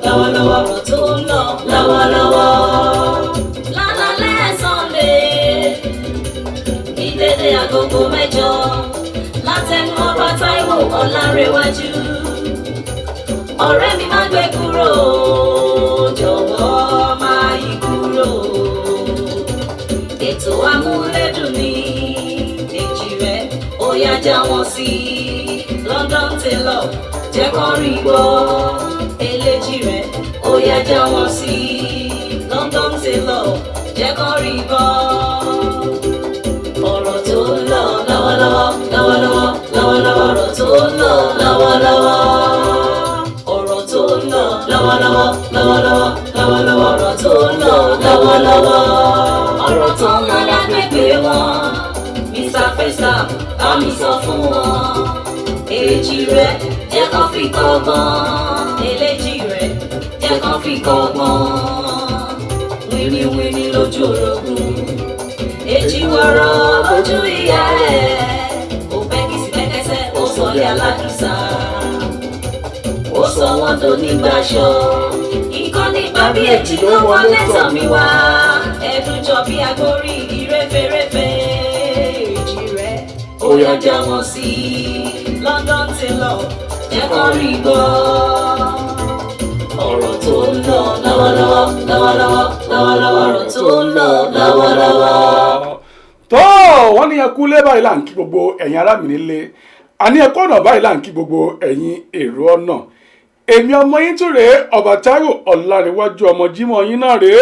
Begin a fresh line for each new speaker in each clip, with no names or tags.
lọ́wọ́lọ́wọ́ ọ̀rọ̀ tó ń lọ lọ́wọ́lọ́wọ́. Lálálẹ́ Sunday ní dédé agogo 8 látẹnu Ọba Táíwò Ọlárẹ̀wájú. Ọ̀rẹ́ mi má gbé kúrò, jọ̀wọ́ má yí kúrò. Ètò amúlédùn ní èjì rẹ̀ ó yá já wọn sí London Tailor jẹ́ kán rí gbọ́. Eléjì rẹ̀ ó yá já wọn sí London Tailor jẹ́ kán rí gbọ́. Ọ̀rọ̀ tó ń lọ lọ́wọ́lọ́wọ́ lọ́wọ́lọ́wọ́ lọ́wọ́lọ́wọ́ ọ̀rọ̀ tó ń lọ lọ́wọ́lọ́wọ́. Ọ̀rọ̀ tó ń lọ lọ́wọ́lọ́wọ́ lọ́wọ́lọ́wọ́ lọ́wọ́lọ́wọ́ ọ̀rọ̀ tó ń lọ lọ́wọ́lọ́wọ́. Ọ̀rọ̀ tó ń lọ lágbègbè wọn Mr. Festa bá mi sọ fún wọn. Èjì rẹ̀ jẹ́ kán fi kọ́gbọ́n. Eléjì rẹ̀ jẹ́ kán fi kọ́gbọ́n. Wíníwíní lójú orogún, èjì wọ̀rọ̀ lójú ìyá ẹ̀. Ó bẹ́kìsì bẹ́kẹ́sẹ́ ó sọlé aládùsá, ó sọ wọ́n tó nígbàṣọ. Ìkànnì bàbí èjì ló wọlé tàn mí wá. Ẹ̀dùn jọ bí agbórí ìréféréfé. Èjì rẹ̀ ó yá já wọn sí London Tailor jẹ́ kán rí gbọ́. Ọ̀rọ̀ tó ń lọ lọ́wọ́lọ́wọ́ lọ́wọ́lọ́wọ́ lọ́wọ́lọ́wọ́ ọ̀rọ̀ tó ń lọ lọ́wọ́lọ́wọ́.
tó wọ́n ní ẹkú lé báyìí là ń kí gbogbo ẹ̀yin ará mi nílé, àní ẹkú ọ̀nà báyìí là ń kí gbogbo ẹ̀yin èrò ọ̀nà. Èmi ọmọ yín tún rèé, Ọba Táíwò Ọlárẹ̀wájú ọmọ Jímọ̀ yín náà rèé,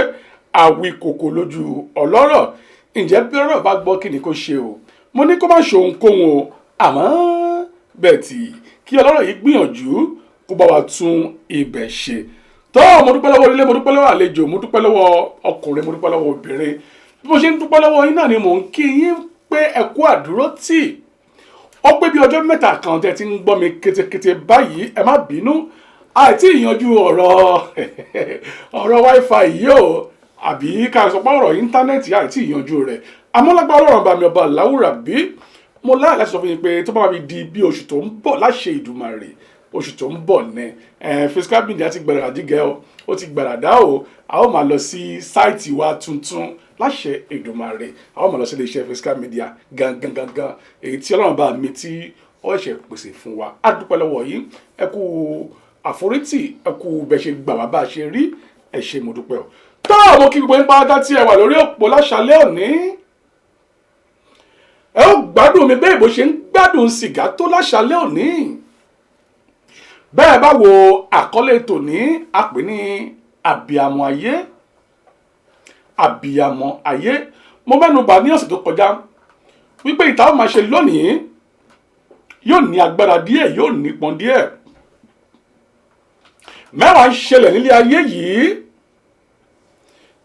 àwí kòkò lójú ọlọ́rọ̀. Ǹjẹ́ bí ọ̀rọ̀ bá gbọ́ kí ni kó ṣe o? Mo ní kó má ṣe ohunkóhun o, àmọ́ bẹ́ẹ̀ tí kí ọlọ́rọ̀ yìí gbìyànjú kó bá wa tún ibẹ̀ ṣe. tó mo dúpẹ́ lọ́wọ́ ilé, mo dúpẹ́ lọ́wọ́ àlejò, mo dúpẹ́ lọ́wọ́ ọkùnrin, mo dúpẹ́ lọ́wọ́ obìnrin. Bí mo ṣe ń dúpẹ́ lọ́wọ́ yín náà ni mò ń kí yín pé ẹ kú àdúrótì. Ó pé bí ọjọ́ mẹ́ta kan tẹ́ ti ń gbọ́ mi kétékété báyìí, ẹ má bínú àìtí ìyanjú ọ̀rọ̀ wifi yìí o, àbí ká sọ pé ọ̀rọ̀ íńtánẹ́ẹ̀tì àìtí ìyanjú rẹ̀. Àmọ́ lágbára Ọlọ́run bá mi Ọba Láwùrà bí mo láì láti sọ fún yín pé tó bá mi di bí oṣù tó ń bọ̀ láṣẹ Ìdùmarè, oṣù tó ń bọ̀ ní fiscal media ti gbẹ̀rẹ̀ àdígẹ́ o, ó ti gbẹ̀rẹ̀dá o. A ó máa lọ sí sáìtì wa tuntun láṣẹ Ìdùmarè, a ó máa lọ sí iléeṣẹ́ fiscal media gangan èyí tí Ọlọ́run bá mi tí ó ṣe pèsè fún wa. A dúpẹ́ lọ́wọ́ yín, ẹ kú àforítì, ẹ kú bẹ́ẹ̀ ṣe gbà wá bá a ṣe rí, ẹ ṣé mo dúpẹ́ o. tó mo kí gbogbo yín pátá tí ẹ wà lórí òpó láṣálẹ́ òní. Ẹ ó gbádùn mi bẹ́ẹ̀ bó ṣe ń gbádùn sìgá tó láṣálẹ́ òní. Bẹ́ẹ̀ bá wo àkọlé tòní, a pè ní àbíamọ ayé. Àbíamọ ayé, mo mẹ́nu bà ní ọ̀sẹ̀ tó kọjá wípé ìta ó máa ṣe lónìí yóò ní agbára díẹ̀, yóò nípọn díẹ̀. Mẹ́wàá ń ṣẹlẹ̀ nílé ayé yìí,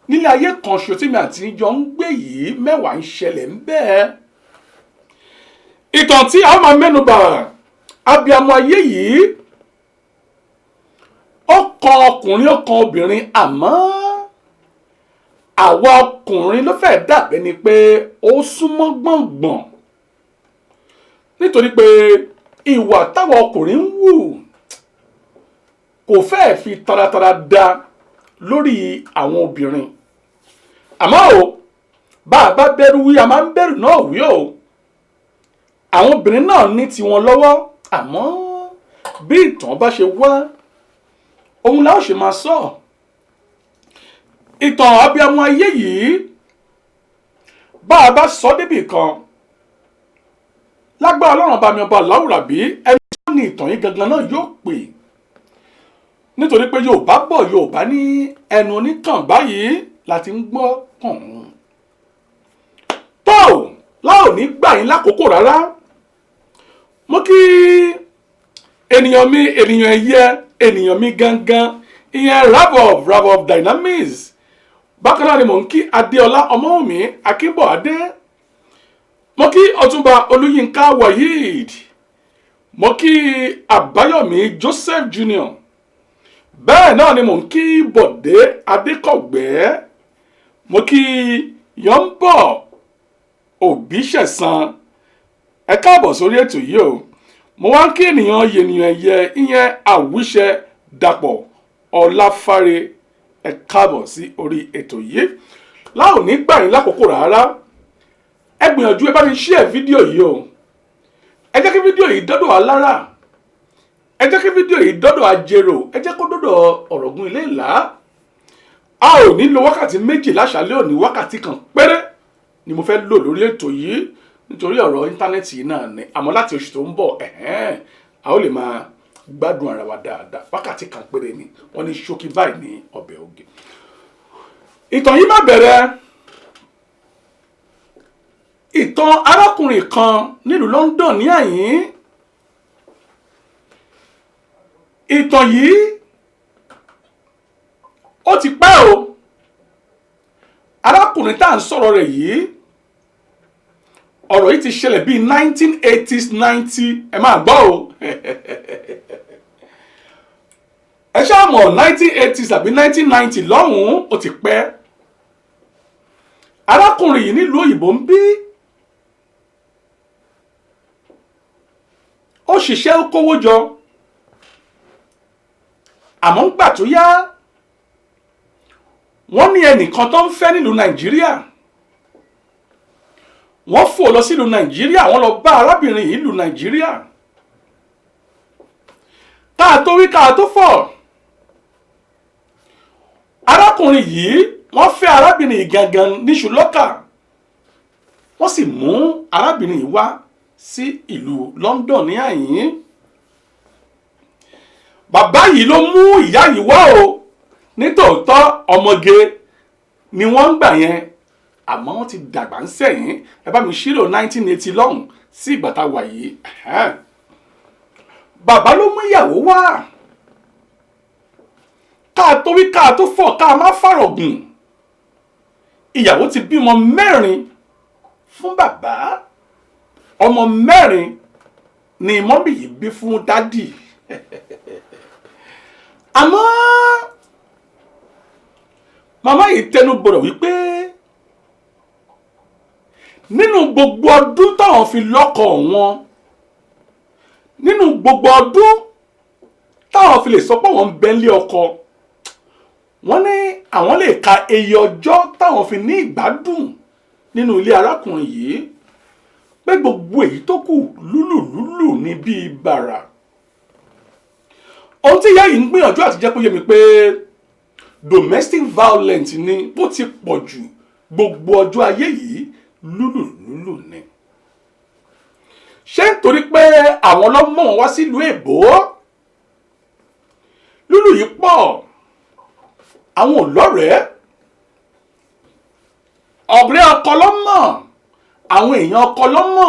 nílé ayé kan ṣo tí mi àti jọ ń gbé yìí, mẹ́wàá ń ṣẹlẹ̀ ń bẹ́ẹ̀. Ìtàn tí a máa mẹ́nu bà, àbíamọ ayé yìí, ó kan ọkùnrin, ó kan obìnrin, àmọ́ àwa ọkùnrin ló fẹ́ dàbẹ́ ni pé ó súnmọ́ gbọ̀ngbọ̀n, nítorí pé ìwà táwọn ọkùnrin ń wù kò fẹ́ fi taratara dá lórí àwọn obìnrin. Àmọ́ o, bá a bá bẹ̀rù wí, a máa ń bẹ̀rù náà wí o. Àwọn obìnrin náà ní tiwọn lọ́wọ́, àmọ́ bí ìtàn bá ṣe wá, òun la ó ṣe máa sọ. Ìtàn àbíamọ ayé yìí, bá a bá sọ débì kan, lágbára Ọlọ́run bá mi Ọba Láwùrà bí ẹni tó ní ìtàn yìí gangan náà yóò pè. Nítorí pé Yorùbá bọ̀, Yorùbá ní ẹnu onítàn báyìí láti ń gbọ́ kàn. tó láò ní gbà yín lákòókò rárá. Mo kí ènìyàn mi, ènìyàn ẹ̀yẹ, ènìyàn mi gangan, ìyẹn Rav Dynamics. Bákan náà ni mò ń kí Adéọlá Ọmọ́wùmí Akínbọ̀adé. Mo kí Ọ̀túnba Olúyínká Waheed. Mo kí Àbáyọ̀mí Joseph Jr. Bẹ́ẹ̀ náà ni mò ń kí Bọ̀dé Adékọ̀gbẹ́. Mo kí Yọ̀ǹbọ̀ Òbíṣẹ̀san. Ẹ káàbọ̀ sórí ètò yìí o. Mo wá ń kí ènìyàn ẹ̀yẹ, ìyẹn Àwíṣẹ Dàpọ̀ Ọláfáre ẹ káàbọ̀ sí orí ètò yìí. Láò ní gbà yín lákòókò rárá, ẹ gbìyànjú ẹ bá mi share fídíò yìí o. Ẹ jẹ́ kí fídíò yìí dọ́dọ̀ alára, ẹ jẹ́ kí fídíò yìí dọ́dọ̀ ajérò, ẹ jẹ́ kó dọ́dọ̀ Ọ̀rọ̀gún ilé ìlá. A ò ní lo wákàtí méjì láṣálẹ́ òní, wákàtí kan péré ni mo fẹ́ lò lórí ètò yìí nítorí ọ̀rọ̀ íńtánẹ́ẹ̀tì yìí náà ni. Àmọ́ láti oṣù tó ń bọ̀ a ó lè máa gbádùn ara wa dáadáa. Wákàtí kan péré ni wọ́n ní ṣókí báyìí ní ọbẹ̀ oge. Ìtàn yìí má bẹ̀rẹ̀ ìtàn arákùnrin kan nílùú London ní àyín. Ìtàn yìí ó ti pẹ́ o. Arákùnrin tá à ń sọ̀rọ̀ rẹ̀ yìí, ọ̀rọ̀ yìí ti ṣẹlẹ̀ bíi 1980s 90 ẹ máa gbọ́ o. Ẹ ṣáà mọ̀ 1980s àbí 1990 lọ́hùn-ún ó ti pẹ́. Arákùnrin yìí nílùú òyìnbó ń bí. Ó ṣiṣẹ́ ó kówó jọ. Àmọ́ ń gbà tó yá, wọ́n ní ẹnìkan tó ń fẹ́ nílùú Nàìjíríà. Wọ́n fò lọ sílùú Nàìjíríà, wọ́n lọ bá arábìnrin yìí nílùú Nàìjíríà. Káà tó wí káà tó fọ̀. Arákùnrin yìí wọ́n fẹ́ arábìnrin yìí gangan níṣu lọ́kà. Wọ́n sì mú arábìnrin yìí wá sí ìlú London ní àyín. Bàbá yìí ló mú ìyá yìí wá o. Nítòótọ́ ọmọge ni wọ́n ń gbà yẹn, àmọ́ wọ́n ti dàgbà ń sẹ́yìn. Ẹ bá mi ṣírò 1980 lọ́hùn sí ìgbà tá a wà yìí. Bàbá ló mú ìyàwó wá. Káà tó wí káà tó fọ̀ káà má fàrọ̀gùn. Ìyàwó ti bímọ 4 fún bàbá. Ọmọ 4 ni mọ́mì yìí bí fún dádì. Àmọ́ màmá yìí tẹnu bọ̀rọ̀ wípé nínú gbogbo ọdún táwọn fi lọ́kọ wọn, nínú gbogbo ọdún táwọn fi lè sọ pé wọ́n ń bẹ nílé ọkọ, wọ́n ní àwọn lè ka iye ọjọ́ táwọn fi ní ìgbádùn nínú ilé arákùnrin yìí, pé gbogbo èyí tó kù lúlùlúlù ní bíi bàrà. Ohun tí ìyá yìí ń gbìyànjú àti jẹ́ kó yé mi pé domestic violence ni bó ti pọ̀ jù, gbogbo ọjọ́ ayé yìí lúlùlúlù ni. Ṣé nítorí pé àwọn ọlọ́mọ wọn wá sílùú èbó? Lúlù yìí pọ̀, àwọn olórẹ̀ẹ́, ọ̀rẹ́ ọkọ lọ́mọ, àwọn èèyàn ọkọ lọ́mọ.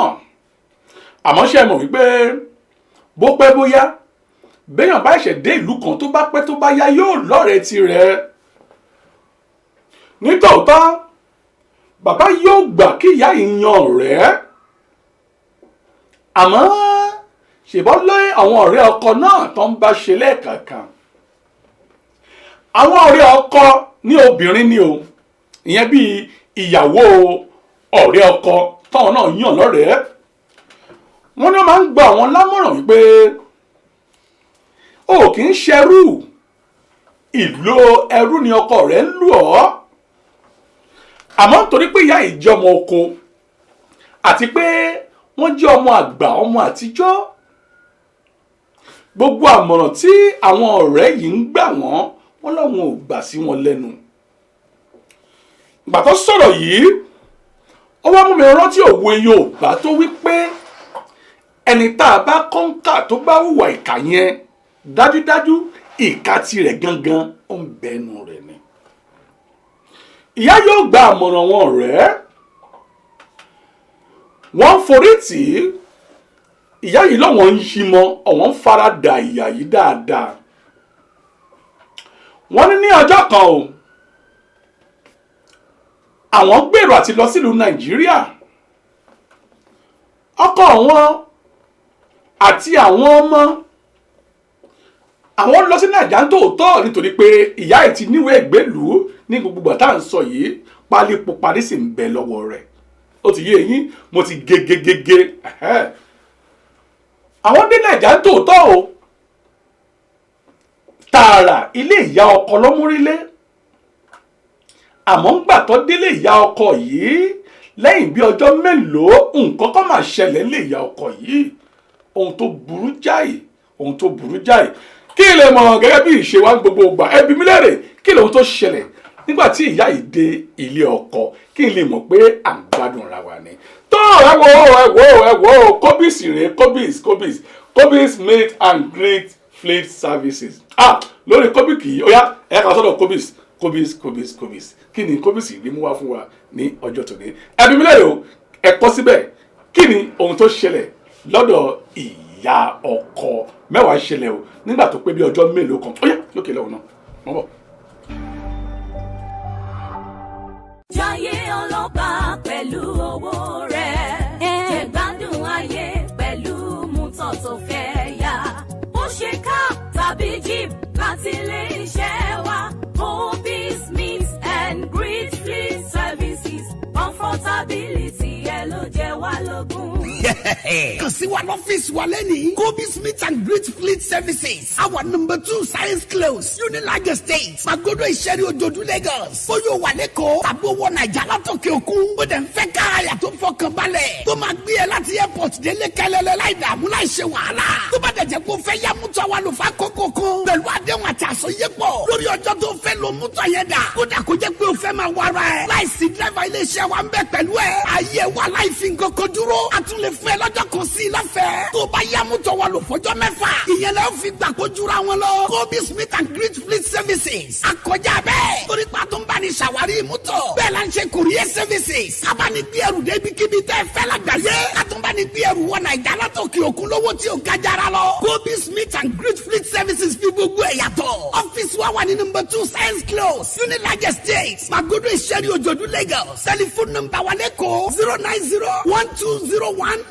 Àmọ́ ṣé ẹ mọ̀ wípé bó pẹ́ bóyá béèyàn bá ṣẹ̀ dé ìlú kan tó bá pẹ́ tó bá yá yóò lọ́rẹ̀ẹ́ tirẹ̀. Nítòótọ́ bàbá yóò gbà kí ìyá yìí yan ọ̀rẹ́. Àmọ́ ṣèbọ́ lé àwọn ọ̀rẹ́ ọkọ náà tó ń bá ṣe lẹ́ẹ̀kọ̀ọ̀kan. Àwọn ọ̀rẹ́ ọkọ ní obìnrin ni o, ìyẹn bíi ìyàwó ọ̀rẹ́ ọkọ táwọn náà yàn lọ́rẹ̀ẹ́. Wọ́n ní wọ́n máa ń gba àwọn lámọ̀ràn wípé o kì í ṣẹrú, ìlò ẹrú ni ọkọ rẹ̀ ń lù ọ́. Àmọ́ nítorí pé ìyá yìí jẹ́ ọmọ oko àti pé wọ́n jẹ́ ọmọ àgbà, ọmọ àtijọ́, gbogbo àmọ̀ràn tí àwọn ọ̀rẹ́ yìí ń gbà wọ́n láwọn ò gbà sí wọn lẹ́nu. Ìgbà tó sọ̀rọ̀ yìí, ó wá mú mi rántí òwe Yorùbá tó wí pé ẹni tá a bá kọ́ńkà tó bá hùwà ìkà yẹn, dájúdájú ìka tirẹ̀ gangan ó ń bẹnu rẹ̀ ni. Ìyá yóò gba àmọ̀ràn wọn rẹ̀. Wọ́n forí tì í. Ìyá yìí lọ́wọ́n ń yí mọ́, ọ̀wọ́n ń fara da ìyá yìí dáadáa. Wọ́n ní ọjọ́ kan o, àwọn gbèrò àti lọ sílùú Nàìjíríà. Ọkọ wọn àti àwọn ọmọ àwọn lọ sí Nàìjíríà tòótọ́ nítorí pé ìyá ẹ̀ ti níwèé ìgbélùú ní gbogbo ìgbà tá à ń sọ yìí, pálípò parí sì ń bẹ lọ́wọ́ rẹ̀. Ó ti yé yín, mo ti gégégégé. Àwọn dé Nàìjíríà tòótọ́ o, tààrà ilé ìyá ọkọ lọ́múrílé àmọ́ ń gbà tó délé ìyá ọkọ yìí lẹ́yìn bí ọjọ́ mélòó nǹkan kan máa ṣẹlẹ̀ lé ìyá ọkọ yìí ohun tó burú jáì kí lè mọ̀ gẹ́gẹ́ bí ìṣe wa gbogbo ìgbà ẹbí mi lérè kí lóhun tó ṣẹlẹ̀ nígbà tí ìyá yìí dé ilé ọkọ kí n lè mọ̀ pé à ń gbádùn ra wa ni. tó ẹ wo Kobis rèé Kobis meet and greet fleet services lórí Kobis kì í ó yá ẹ kà sọ́dọ̀ Kobis kí ni Kobis rí mú wá fún wa ní ọjọ́ tòní ẹbí mi lérè o ẹ kọ síbẹ̀ kí ni ohun tó ṣẹlẹ̀ lọ́dọ̀ ìyá ọkọ mẹ́wàá ṣẹlẹ̀ o nígbà tó pé bí ọjọ́ mélòó kan ó yá lókè lọ́wọ́ náà wọ́n bọ̀.
Jayé ọlọ́ba pẹ̀lú owó rẹ̀. Jẹ gbádùn ayé pẹ̀lú mọ́tò tó fẹ́ yá. Ó ṣe ká tàbí jeep láti ilé iṣẹ́ wa. Kobis meet and greet fleet services. Comfortability ẹ ló jẹ wá lógún.
Kàn sí wa lọ́fíìsì wa lẹ́nìí. Kobis meet and greet fleet services. Our number 2 science close. Unilag Estate. Magodo Ìṣẹ́rí Òjòdú Lagos. Bóyá wà lẹ́kọ̀ọ́ tàbí owó Nàìjà látòkè òkun. Ó dẹ̀ ń fẹ́ káàyà tó fọkàn balẹ̀. Tó máa gbé ẹ láti airport délé kẹlẹ́lẹ́ láì dààmú láì ṣe wàhálà. Tó bá dẹ̀ jẹ́ kó fẹ́ yá mútọ̀ wa lò fà kókó kan. Pẹ̀lú àdéhùn àti àsọyépọ̀. Lórí ọjọ́ tó fẹ́ lo mútọ̀ yẹn dà. Kódà kó jẹ́ pé o fẹ́ máa wá ara ẹ̀. Láìsí dírẹ́fà iléeṣẹ́ wa ń bẹ pẹ̀lú ẹ̀. Ayé wa láì fi nǹkan kan dúró. A tún lè fún ẹ lọ́jọ́ kan sí i lọ́fẹ̀ẹ́. Tó bá yá mútọ̀ wa lò fọjọ́ mẹ́fà. Ìyẹn lẹ́ fi gbà kó jura wọn lọ. Kobis meet and greet fleet services. Akọjá bẹ́ẹ̀. Torí pa tó ń bá ní ṣàwárí mútọ̀. Bẹ́ẹ̀ la ń ṣe courier services. Kábàánì gbé ẹrù débi kíbi tẹ́ fẹ́ lágbàáyé. Kátùnbáni gbé ẹrù wọ Nàìjà látòkè òkun lówó tí ò ga jara lọ. Kobis meet and greet fleet services fi gbogbo ẹ̀ yàtọ̀. Ọ́fíìsì wa wà ní number 2 science close. Unilag Estate. Magodo Ìṣẹ́rí Òjòdú Lagos. Telephone number wa lẹ́kọ̀ọ́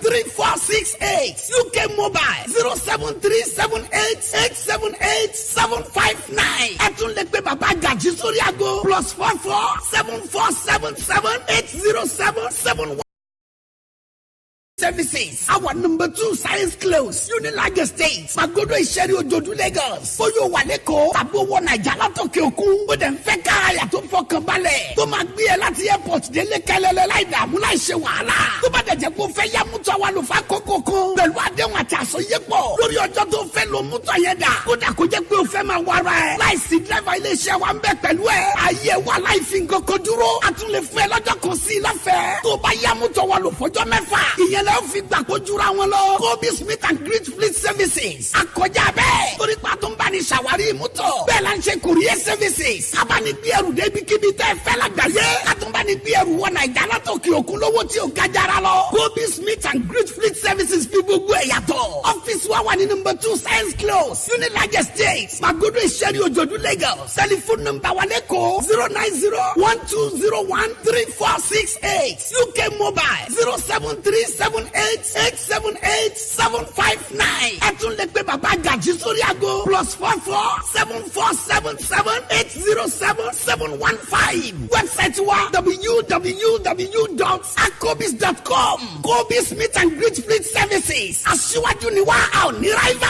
09012013468. UK mobile 07378878759. Ẹ tún lè pe bàbá Gàjí sórí aago +44 7477 807 services. Our number 2 science close. Unilag Estate. Magodo Ìṣẹ́rí Òjòdú Lagos. Bóyá wà lẹ́kọ̀ọ́ tàbí owó Nàìjà látòkè òkun. Ó dẹ̀ ń fẹ́ káàyà tó fọkàn balẹ̀. Tó máa gbé ẹ láti airport délé kẹlẹ́lẹ́ láì dààmú láì ṣe wàhálà. Tó bá dẹ̀ jẹ́ kó fẹ́ yá mútọ̀ wa lò fà kókó kan. Pẹ̀lú àdéhùn àti àsọyépọ̀. Lórí ọjọ́ tó fẹ́ lo mútọ̀ yẹn dà. Kódà kó jẹ́ pé o fẹ́ máa wá ara ẹ̀. Láìsí dírẹ́fà iléeṣẹ́ wa ń bẹ pẹ̀lú ẹ̀. Ayé wa láì fi nǹkan kan dúró. A tún lè fún ẹ lọ́jọ́ kan sí i lọ́fẹ̀ẹ́. Tó bá yá mútọ̀ wa lò fọjọ́ mẹ́fà. Ìyẹn lẹ́ fi gbà kó jura wọn lọ. Kobis meet and greet fleet services. Akọjá bẹ́ẹ̀. Torí pa tó ń bá ní ṣàwárí mútọ̀. Bẹ́ẹ̀ la ń ṣe courier services. Kábàánì gbé ẹrù débi kíbi tẹ́ fẹ́ lágbàáyé. Kátùnbáni gbé ẹrù wọ Nàìjà látòkè òkun lówó tí ò ga jara lọ. Kobis meet and greet fleet services fi gbogbo ẹ̀ yàtọ̀. Ọ́fíìsì wa wà ní number 2 science close. Unilag Estate. Magodo Ìṣẹ́rí Òjòdú Lagos. Telephone number wa lẹ́kọ̀ọ́ 09012013468. UK mobile 07378878759. Ẹ tún lè pe bàbá Gàjí sórí aago +44 7477 807 Website wa www.akobis.com. Kobis meet and greet fleet services. Aṣíwájú ni wá a ò ní ráìvà.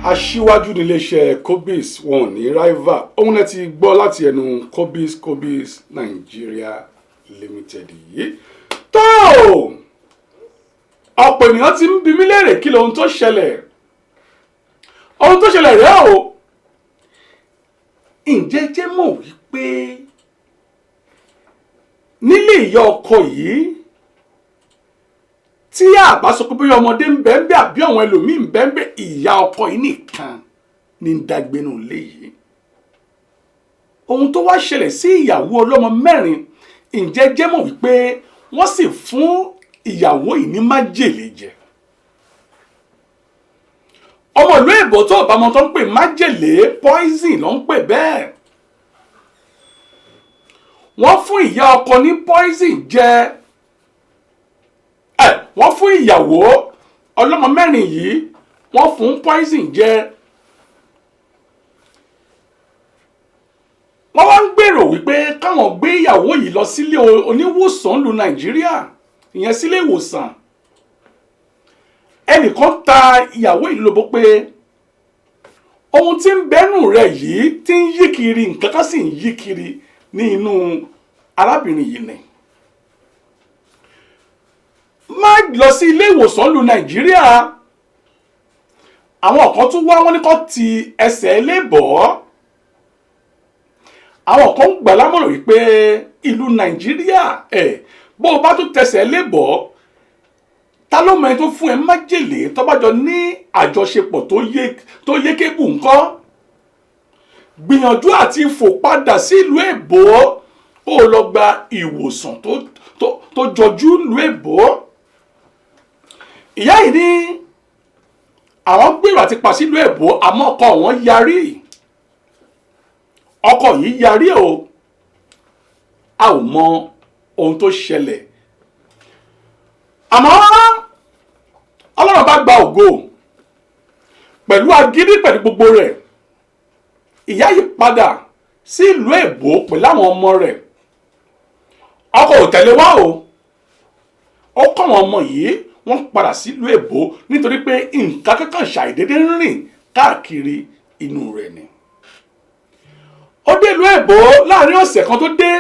Aṣíwájú níléeṣẹ́ Kobis wọn ò ní ráìvà. Òun náà ti gbọ́ láti ẹnu Kobis Nigeria Limited yìí. Tó ọ̀pọ̀ ènìyàn ti ń bi mí léèrè kí lóhun tó ṣẹlẹ̀. Ohun tó ṣẹlẹ̀ rẹ̀ o. Ǹjẹ́ jẹ́ mọ̀ wípé nílé ìyá ọkọ yìí tí àbá sọ pé bóyá ọmọdé ń bẹ ń bẹ àbí àwọn ẹlòmíì ń bẹ ń bẹ ìyá ọkọ yìí nìkan ní ń dágbénu ilé yìí. Ohun tó wá ṣẹlẹ̀ sí ìyàwó ọlọ́mọ mẹ́rin ǹjẹ́ jẹ́ mọ̀ wípé wọ́n sì fún ìyàwó yìí ní májèlé jẹ. Ọmọ ìlú èbó tó ọ̀bámọ́ tó ń pè májèlé poison ló ń pè bẹ́ẹ̀. Wọ́n fún ìyá ọkọ ní poison jẹ. Wọ́n fún ìyàwó ọlọ́mọ mẹ́rin yìí wọ́n fún poison jẹ. Wọ́n wá ń gbèrò wípé káwọn gbé ìyàwó yìí lọ sílé oníwòsàn lu Nàìjíríà ìyẹn sílé ìwòsàn. ẹnìkan ta ìyàwó ìlú lóbó pé ohun tí ń bẹ́nu rẹ̀ yìí tí ń yí kiri nǹkan kan sì ń yí kiri ní inú arábìnrin yìí ni. Má lọ sí ilé ìwòsàn lu Nàìjíríà. Àwọn kan tún wá, wọ́n ní kó ti ẹsẹ̀ ilé bọ̀. Àwọn kan gbà lámọ̀ràn wípé ìlú Nàìjíríà bó o bá tún tẹsẹ̀ ilé bọ̀, ta ló mọ ẹni tó fún ẹ májèlé tó bá jọ ní àjọṣepọ̀ tó yé kébù ńkọ́. Gbìyànjú àti fò padà sí ìlú èbó kó o lọ gba ìwòsàn tó jọjú ìlú èbó. Ìyá yìí ní àwọn gbèrò àti pa sílùú èbó àmọ́ ọkọ wọn yarí. Ọkọ yìí yarí o. A ò mọ ohun tó ṣẹlẹ̀. Àmọ́ Ọlọ́run bá gba ògo pẹ̀lú agídí pẹ̀lú gbogbo rẹ̀. Ìyá yìí padà sí ìlú èbó pẹ̀lú àwọn ọmọ rẹ̀. Ọkọ ò tẹ̀lé wá o. Ó kọ́ àwọn ọmọ yìí wọ́n padà sí ìlú èbó nítorí pé nǹkan kankan ṣàìdédé rìn káàkiri inú rẹ̀ ni. Ó dé ìlú èbó láàrin ọ̀sẹ̀ kan tó dé.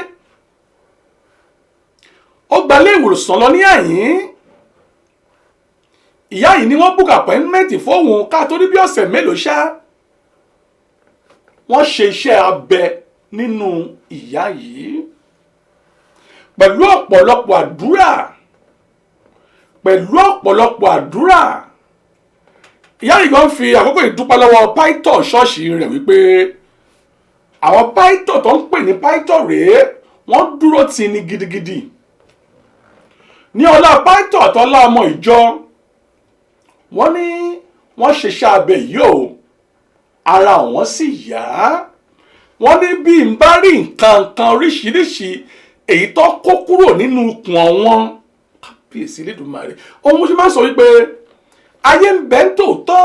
Ó gba ilé ìwòsàn lọ ní àyín. Ìyá yìí ni wọ́n book appointment fóun ká tó ní bí ọ̀sẹ̀ mélòó ṣá. Wọ́n ṣe iṣẹ́ abẹ nínú ìyá yìí pẹ̀lú ọ̀pọ̀lọpọ̀ àdúrà. Ìyá yìí gan fi àkókò ìdúpẹ́ lọ́wọ́ pásítọ̀ ṣọ́ọ̀ṣì rẹ̀ wípé àwọn pásítọ̀ tó ń pè ní pásítọ̀ rèé wọ́n dúró tì ní gidigidi. Ní ọlá pásítọ̀ àtọ́lá ọmọ ìjọ wọ́n ní wọ́n ṣe iṣẹ́ abẹ yìí o, ara wọn sì yá. Wọ́n ní bí n bá rí nǹkan oríṣiríṣi èyí tó kó kúrò nínú ikùn wọn. Kábíyèsí Elédùmarè. Ohun mo ṣe máa ń sọ wípé ayé ń bẹ ń tòótọ́,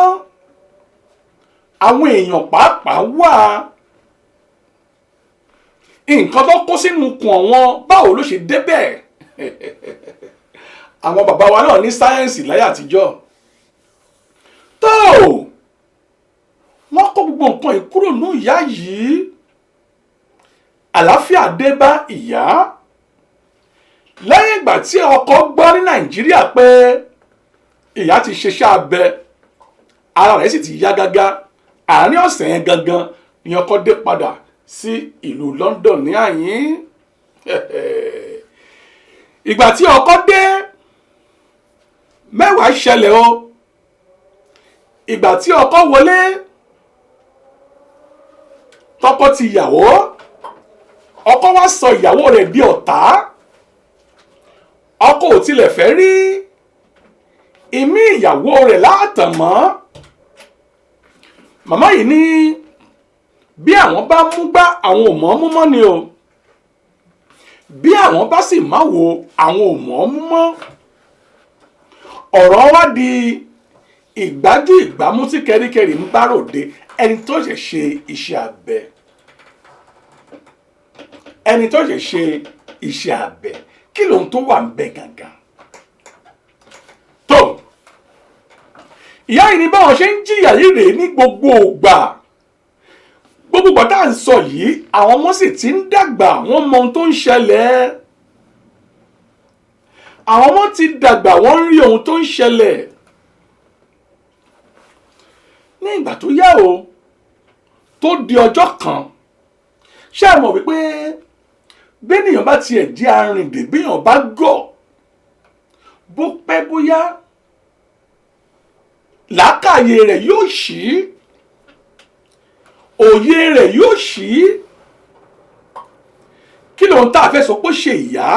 àwọn èèyàn pàápàá wà. Nǹkan tó kó sínú ikùn wọn báwo ló ṣe débẹ̀? Àwọn bàbá wa náà ní sáyẹ́ǹsì láyé àtijọ́. Tó wọ́n kó gbogbo nǹkan yìí kúrò ní ìyá yìí. Àlàáfíà dé bá ìyá. Lẹ́yìn ìgbà tí ọkọ gbọ́ ní Nàìjíríà pé ìyá ti ṣiṣẹ́ abẹ, ara rẹ̀ sì ti yá gágá, àárín ọ̀sẹ̀ yẹn gangan ni ọkọ dé padà sí ìlú London ní àyín. Ìgbà tí ọkọ dé, mẹ́wàá ṣẹlẹ̀ o. Ìgbà tí ọkọ wọlé, tọkọ ti ìyàwó, ọkọ wá sọ ìyàwó rẹ̀ di ọ̀tá. Ọkọ ò tilẹ̀ fẹ́ rí ìmí ìyàwó rẹ̀ látàn mọ́. Màmá yìí ní bí àwọn bá mú gbá àwọn ò mọ̀ mú mọ́ ni o. Bí àwọn bá sì máa wo àwọn ò mọ̀ mú mọ́. Ọ̀rọ̀ wá di ìgbájú ìgbámú tí kẹ́ríkẹ́rí ń bá ròde ẹni tó ṣe ṣe iṣẹ́ abẹ. Ẹni tó ṣe ṣe iṣẹ́ abẹ. Kí lóhun tó wà ń bẹ gangan? Tó ìyá yìí ni báwọn ṣe ń jìyà yìí rèé ní gbogbo ògbà. Gbogbo ìgbà tá à ń sọ yìí, àwọn ọmọ sì ti ń dàgbà, wọ́n mọ ohun tó ń ṣẹlẹ̀. Àwọn ọmọ ti dàgbà, wọ́n ń rí ohun tó ń ṣẹlẹ̀. Ní ìgbà tó yá o, tó di ọjọ́ kan, ṣé ẹ mọ̀ wípé béèyàn bá tiẹ̀ di arìndè, béèyàn bá gọ̀, bó pẹ́ bóyá làákàyè rẹ̀ yóò ṣí, òye rẹ̀ yóò ṣí. Kí lóhun tá a fẹ́ sọ pé ó ṣe ìyá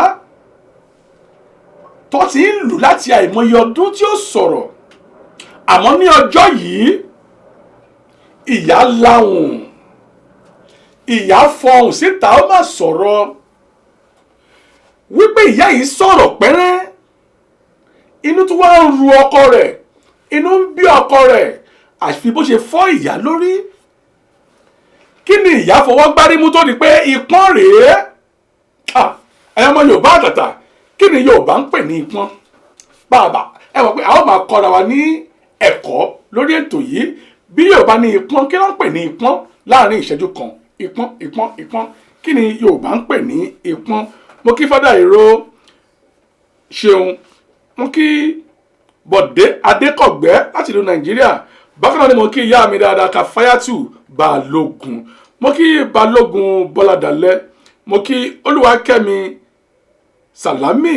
tó ti ń lù láti àìmọye ọdún tí ó sọ̀rọ̀, àmọ́ ní ọjọ́ yìí ìyá láhùn, ìyá fọhùn síta, ó má sọ̀rọ̀ wípé ìyá yìí sọ̀rọ̀ pẹ́rẹ́. Inú tó wá ń ru ọkọ rẹ̀, inú ń bí ọkọ rẹ̀, àfi bó ṣe fọ́ ìyá lórí. Kí ni ìyá fọwọ́ gbárí mú tó di pé ìpọ́n rèé? Ẹ̀yin ọmọ Yorùbá àtàtà, kí ni Yorùbá ń pè ní ìpọ́n? Bàbá ẹ mọ̀ pé àwọn máa kọ́ra wa ní ẹ̀kọ́ lórí ètò yìí. Bí Yorùbá ní ìpọ́n, kí ló ń pè ní ìpọ́n láàrin ìṣẹ́jú kan? Ìpọ́n kí ni Yorùbá ń pè ní ìpọ́n? Mo kí Fádà Ìró Ṣeun, mo kí Bọ̀dé Adékọ̀gbẹ́ láti ìlú Nàìjíríà. Bákan náà ni mo kí ìyá mi dáadáa Kàfáyátù Balógun, mo kí Balógun Bọ́ládàlẹ́, mo kí Olúwakẹ́mi Sàlámì,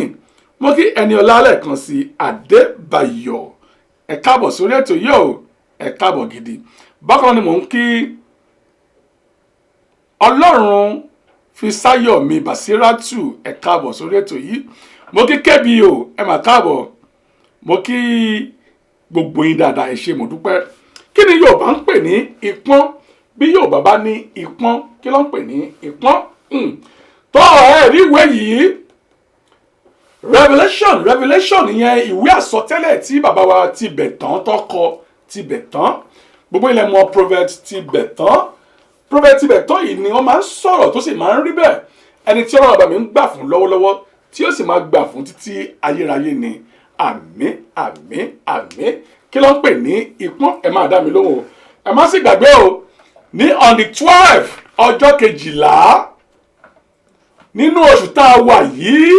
mo kí Ẹniọlá lẹ́ẹ̀kan sí Adébáyọ̀. Ẹ káàbọ̀ sórí ètò yìí o, ẹ káàbọ̀ gidi. Bákan náà ni mo ń kí Ọlọ́run Fisáyọ̀mí Bàsírátù, ẹ káàbọ̀ sórí ètò yìí. Mo kí kẹ́bi o, ẹ mà káàbọ̀. Mo kí gbogbo yín dáadáa, ẹ ṣé mo dúpẹ́. Kí ni Yorùbá ń pè ní ìpọ́n? Bí Yorùbá bá ní ìpọ́n, kí ló ń pè ní ìpọ́n? Tó ẹ rí ìwé yìí, Revelation yẹn ìwé àsọtẹ́lẹ̀ tí bàbá wa Tibetan tó kọ, Tibetan. Gbogbo ilẹ̀ mọ̀ Prophet Tibetan. Prophet Tibetan yìí ni wọ́n máa ń sọ̀rọ̀ tó sì máa ń rí bẹ́ẹ̀. Ẹni tí Ọlọ́run bá mi ń gbà fún lọ́wọ́lọ́wọ́ tí ó sì máa gbà fún títí ayérayé ni. Àmín. Kí ló ń pè ní ìpọ́n? Ẹ máa dá mi lóhùn o. Ẹ má sì gbàgbé o, ní on the 12 ọjọ́ 12 nínú oṣù tá a wà yìí,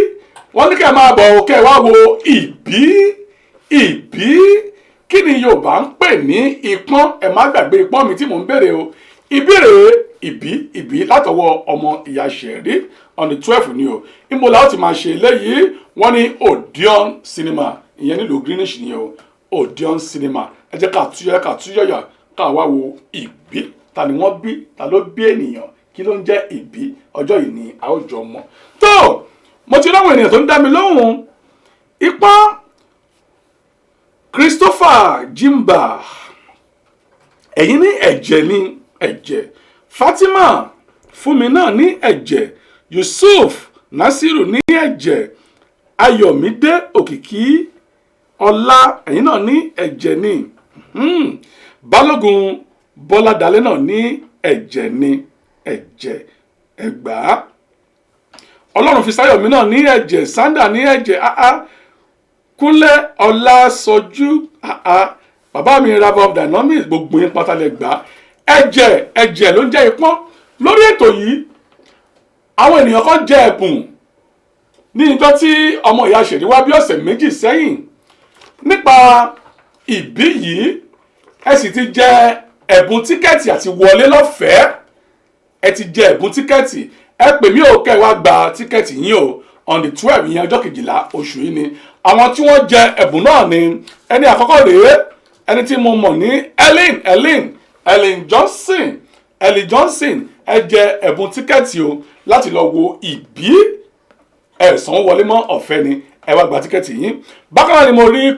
wọ́n ní kẹ́ máa bọ̀ kẹ́ wá wo ìbí. Kí ni Yorùbá ń pè ní ìpọ́n? Ẹ má gbàgbé ìpọ́n mi tí mò ń béèrè o. Ìbí látọwọ́ ọmọ ìyá Ṣẹ̀rí on the 12 ni o. Ìmọ̀lá ó ti máa ṣe eléyìí, wọ́n ní Odeon Cinema, ìyẹn nílùú Greenish ni o. Odeon Cinema. Ẹ jẹ́ ká túyọ̀yà ká wá wo ìbí. Ta ni wọ́n bí? Ta ló bí ènìyàn? Kí ló ń jẹ́ ìbí? Ọjọ́ yìí ni a ó jọ mọ̀. Tó mo ti ráwọn ènìyàn tó ń dá mi lóhùn. Ìpọ́n Christopher Jimba, ẹ̀yin ní ẹ̀jẹ̀ ní ẹ̀jẹ̀. Fatima Fúnmi náà ní ẹ̀jẹ̀. Yusuf Nasiru ní ẹ̀jẹ̀. Ayọ̀mídé Òkìkí Ọlá, ẹ̀yin náà ní ẹ̀jẹ̀ ní. Balógun Bọ́ládàlẹ́ náà ní ẹ̀jẹ̀ ní ẹ̀jẹ̀ Ẹ̀gbá. Ọlọ́run Fisáyọ̀mí náà ní ẹ̀jẹ̀. Sandra ní ẹ̀jẹ̀. Kúnlé Ọlásọjú. Bàbá mi Rava of Dynamics, gbogbo yín pátá lẹ gbà. Ẹ̀jẹ̀ ló ń jẹ́ ìpọ́n. Lórí ètò yìí, àwọn ènìyàn kan jẹ ẹ̀bùn ní ìjọ tí ọmọ ìyá Ṣẹ̀rí wá bí ọ̀sẹ̀ méjì sẹ́yìn nípa ìbí yìí. Ẹ sì ti jẹ ẹ̀bùn tíkẹ́ẹ̀tì àti wọlé lọ́fẹ̀ẹ́. Ẹ ti jẹ ẹ̀bùn tíkẹ́ẹ̀tì. Ẹ pè mí ò kẹ́ wá gba tíkẹ́ẹ̀tì yín o on the 12 ìyẹn ọjọ́ 12 oṣù yìí ni. Àwọn tí wọ́n jẹ ẹ̀bùn náà ni ẹni àkọ́kọ́ rèé, ẹni tí mo mọ̀ ní Ellen Johnson. Ẹ jẹ ẹ̀bùn tíkẹ́ẹ̀tì o láti lọ wo ìbí. Ẹ sanwó wọlé mọ́ ọ̀fẹ́ ni, ẹ wá gba tíkẹ́ẹ̀tì yín. Bákan náà ni mo rí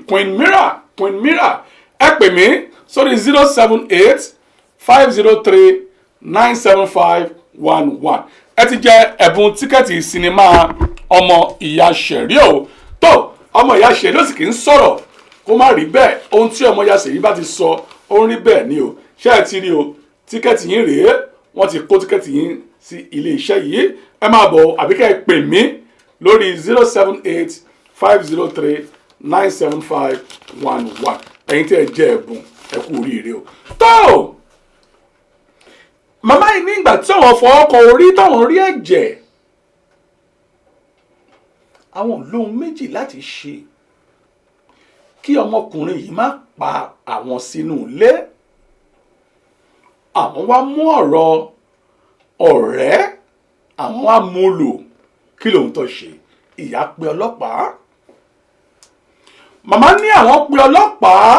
Queen Mira. Ẹ pè mí sórí 078-503-97511. Ẹ ti jẹ ẹ̀bùn tíkẹ́ẹ̀tì sinimá ọmọ ìyá Ṣẹ̀rí o. Tó ọmọ ìyá Ṣẹ̀rí ó sì kì í sọ̀rọ̀ kó má rí bẹ́ẹ̀. Ohun tí ọmọ ìyá Ṣẹ̀rí bá ti sọ ó ń rí bẹ́ẹ̀ ni o. Ṣé ẹ ti rí o? Tíkẹ́ẹ̀tì yín rèé, wọ́n ti kó tíkẹ́ẹ̀tì yín sí ilé iṣẹ́ yìí. Ẹ máa bọ̀ àbí kẹ́ ẹ pè mí lórí 078-503-97511. Ẹ̀yin tí ẹ jẹ ẹ̀bùn, ẹ kú oríire o. Tó màmá yìí ní ìgbà tí àwọn fọwọ́kọ orí táwọn rí ẹ̀jẹ̀, àwọn lóhun méjì láti ṣe kí ọmọkùnrin yìí má pa àwọn sínú ilé. Àwọn wá mú ọ̀rọ̀ ọ̀rẹ́, àwọn wá mú lò. Kí lóhun tó ṣe? Ìyá pe ọlọ́pàá. Màmá ní àwọn pe ọlọ́pàá.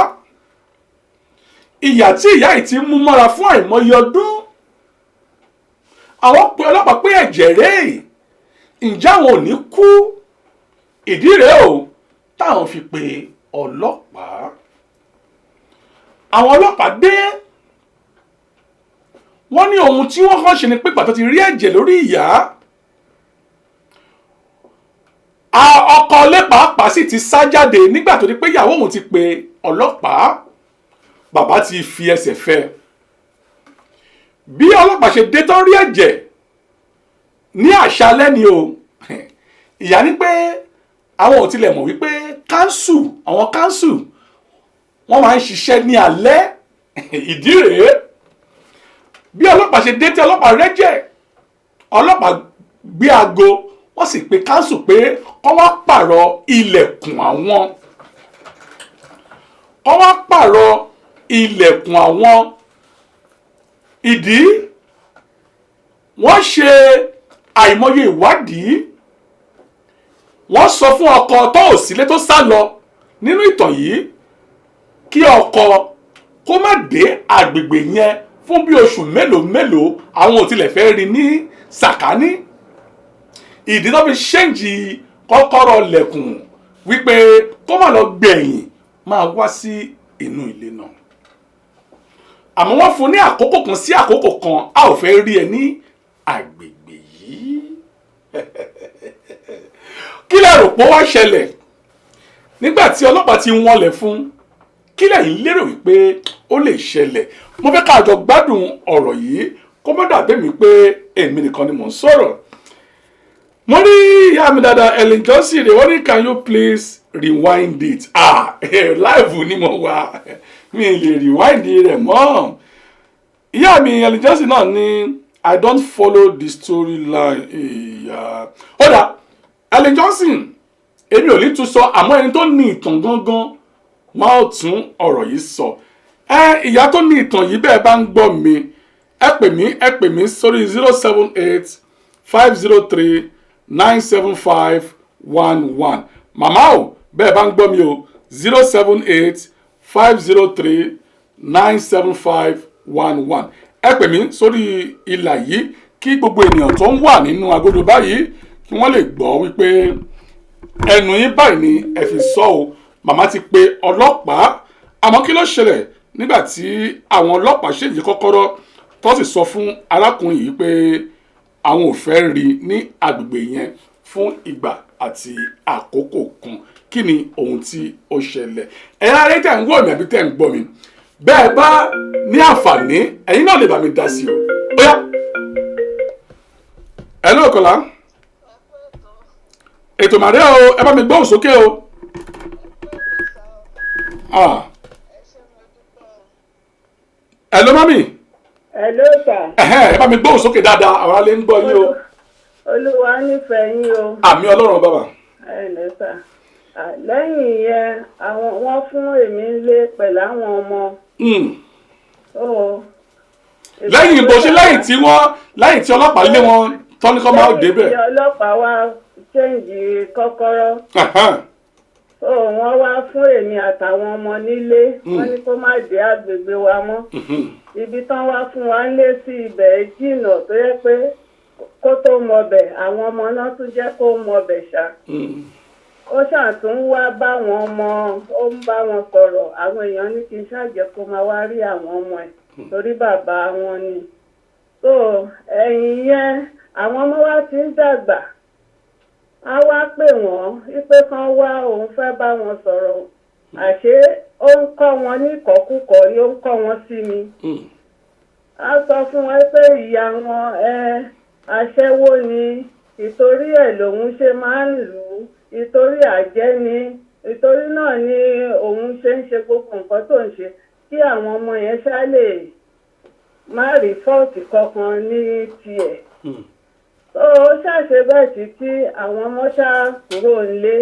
Ìyà tí ìyá yìí ti mú mọ́ra fún àìmọye ọdún. Àwọn pe ọlọ́pàá pé ẹ̀jẹ̀ rèé, ǹjẹ́ àwọn ò ní kú? Ìdí rèé o táwọn fi pe ọlọ́pàá. Àwọn ọlọ́pàá dé. Wọ́n ní ohun tí wọ́n kàn ṣe ni pé pàtó ti rí ẹ̀jẹ̀ lórí ìyá. Ọkọ ilé pàápàá sì ti sá jáde nígbà tó di pé ìyàwó òun ti pe ọlọ́pàá. Bàbá ti fi ẹsẹ̀ fẹ́. Bí ọlọ́pàá ṣe dé tán rí ẹ̀jẹ̀ ní àṣálẹ́ ni o. Ìyá ní pé àwọn ò tilẹ̀ mọ̀ wípé àwọn kánsù wọ́n máa ń ṣiṣẹ́ ní alẹ́ ìdí rèé bí ọlọ́pàá ṣe dé tí ọlọ́pàá rẹ́jẹ̀ ọlọ́pàá gbé aago wọ́n sì pe káńsù pé kọ́ wá pààrọ̀ ilẹ̀kùn àwọn ìdí wọ́n ṣe àìmọye ìwádìí wọ́n sọ fún ọkọ tó ò sílé tó sá lọ nínú ìtàn yìí kí ọkọ kó má dé àgbègbè yẹn fún bí oṣù mélòó àwọn ò tilẹ̀ fẹ́ rí ní sàkání ìdí tó fi ṣẹ́ǹjì kọ́kọ́rọ́ lẹ̀kùn wípé kó má lọ gbẹ̀yìn máa wá sí inú ilé náà àmọ́ wọ́n fún ní àkókò kan sí àkókò kan a ò fẹ́ rí ẹ ní àgbègbè yìí kí lẹ rò pé ó wá ṣẹlẹ̀ nígbà tí ọlọ́pàá ti wọlé fún kí lẹ̀yin lérò wípé ó lè ṣẹlẹ̀ mo fẹ́ ká jọ gbádùn ọ̀rọ̀ yìí kó má dàbí mi pé èmi nìkan ni mò ń sọ̀rọ̀ mo rí ìyá mi dáadáa Ellen Johnson rè wọ́n ní can you please rewind it live ni mo wà mi lè rewind rẹ̀ mọ́ ìyá mi Ellen Johnson náà ní I don't follow the storyline ó dà Ellen Johnson èmi ò ní tún sọ àmọ́ ẹni tó ní ìtàn gangan wọn ò tún ọ̀rọ̀ yìí sọ ìyá tó ní ìtàn yìí bẹ́ẹ̀ bá ń gbọ́ mi ẹ pè mí sórí 078-503-97511 màmá o bẹ́ẹ̀ bá ń gbọ́ mi o 078-503-97511 ẹ pè mí sórí ìlà yìí kí gbogbo ènìyàn tó ń wà nínú agodo báyìí kí wọ́n lè gbọ́ wípé ẹnu yín báyìí ni ẹ fi sọ o màmá ti pe ọlọ́pàá àmọ́ kí ló ṣẹlẹ̀ nígbà tí àwọn ọlọ́pàá ṣèjì kọ́kọ́rọ́ tó sì sọ fún arákùnrin yìí pé àwọn ò fẹ́ rí ní agbègbè yẹn fún ìgbà àti àkókò kan kí ni ohun tí ó ṣẹlẹ̀ ẹ̀yà ayé tẹ̀ ń wò mí àbí tẹ̀ ń gbọ́ mi bẹ́ẹ̀ bá ní àǹfààní ẹ̀yin náà lè bá mi dá sí o ó yá ẹ lóòkọ̀lá ètò màrí o ẹ bá mi gbóhùn sókè o. Hello mami.
Hello sir.
Ẹ bá mi gbóhùn sókè dáadáa àwọn alẹ́ ń gbọ́ yín o.
Olúwa nífẹ̀ẹ́ yín o.
Àmì Ọlọ́run bàbá.
Ẹ̀lẹ́ sà. Lẹ́yìn yẹn wọ́n fún èmi lé pẹ̀lú àwọn ọmọ.
Lẹ́yìn bó ṣe lẹ́yìn tí ọlọ́pàá lé wọn tọ́níkọ́ máa débẹ̀.
Lẹ́yìn tí ọlọ́pàá wá ṣéǹjì kọ́kọ́rọ́. Wọ́n wá fún èmi àtàwọn ọmọ nílé wọ́n ní kó má dé àgbègbè wa mọ́ ibi tán wá fún wa ń lé sí ibẹ̀ jìnnà tó yẹ pé kó tó mọbẹ̀ àwọn ọmọ náà tún jẹ́ kó mọbẹ̀ ṣá ó ṣàtún wá bá wọn ọmọ ó ń bá wọn sọ̀rọ̀ àwọn èèyàn ní kí n ṣàjẹ́ kó máa wá rí àwọn ọmọ ẹ̀ torí bàbá wọn ni ẹ̀yìn yẹn àwọn ọmọ wa ti ń dàgbà a wá pè wọ́n wípé kán wá òun fẹ́ bá wọn sọ̀rọ̀ àṣé ó ń kọ́ wọn ní ìkọ́kúkọ̀ ni ó ń kọ́ wọn sí mi. a sọ fún wọn pé ìyá wọn aṣẹ́wó ni ìtorí ẹ̀ lòun ṣe máa ń lù ú ìtorí àjẹ́ ni ìtorí náà ni òun ṣe ń ṣe gbogbo nǹkan tó ń ṣe kí àwọn ọmọ yẹn ṣá lè má rí fọ́ọ̀tì kankan ní tiẹ̀. ó ṣàṣe bẹ́ẹ̀ títí àwọn ọmọ ṣá kúrò nílé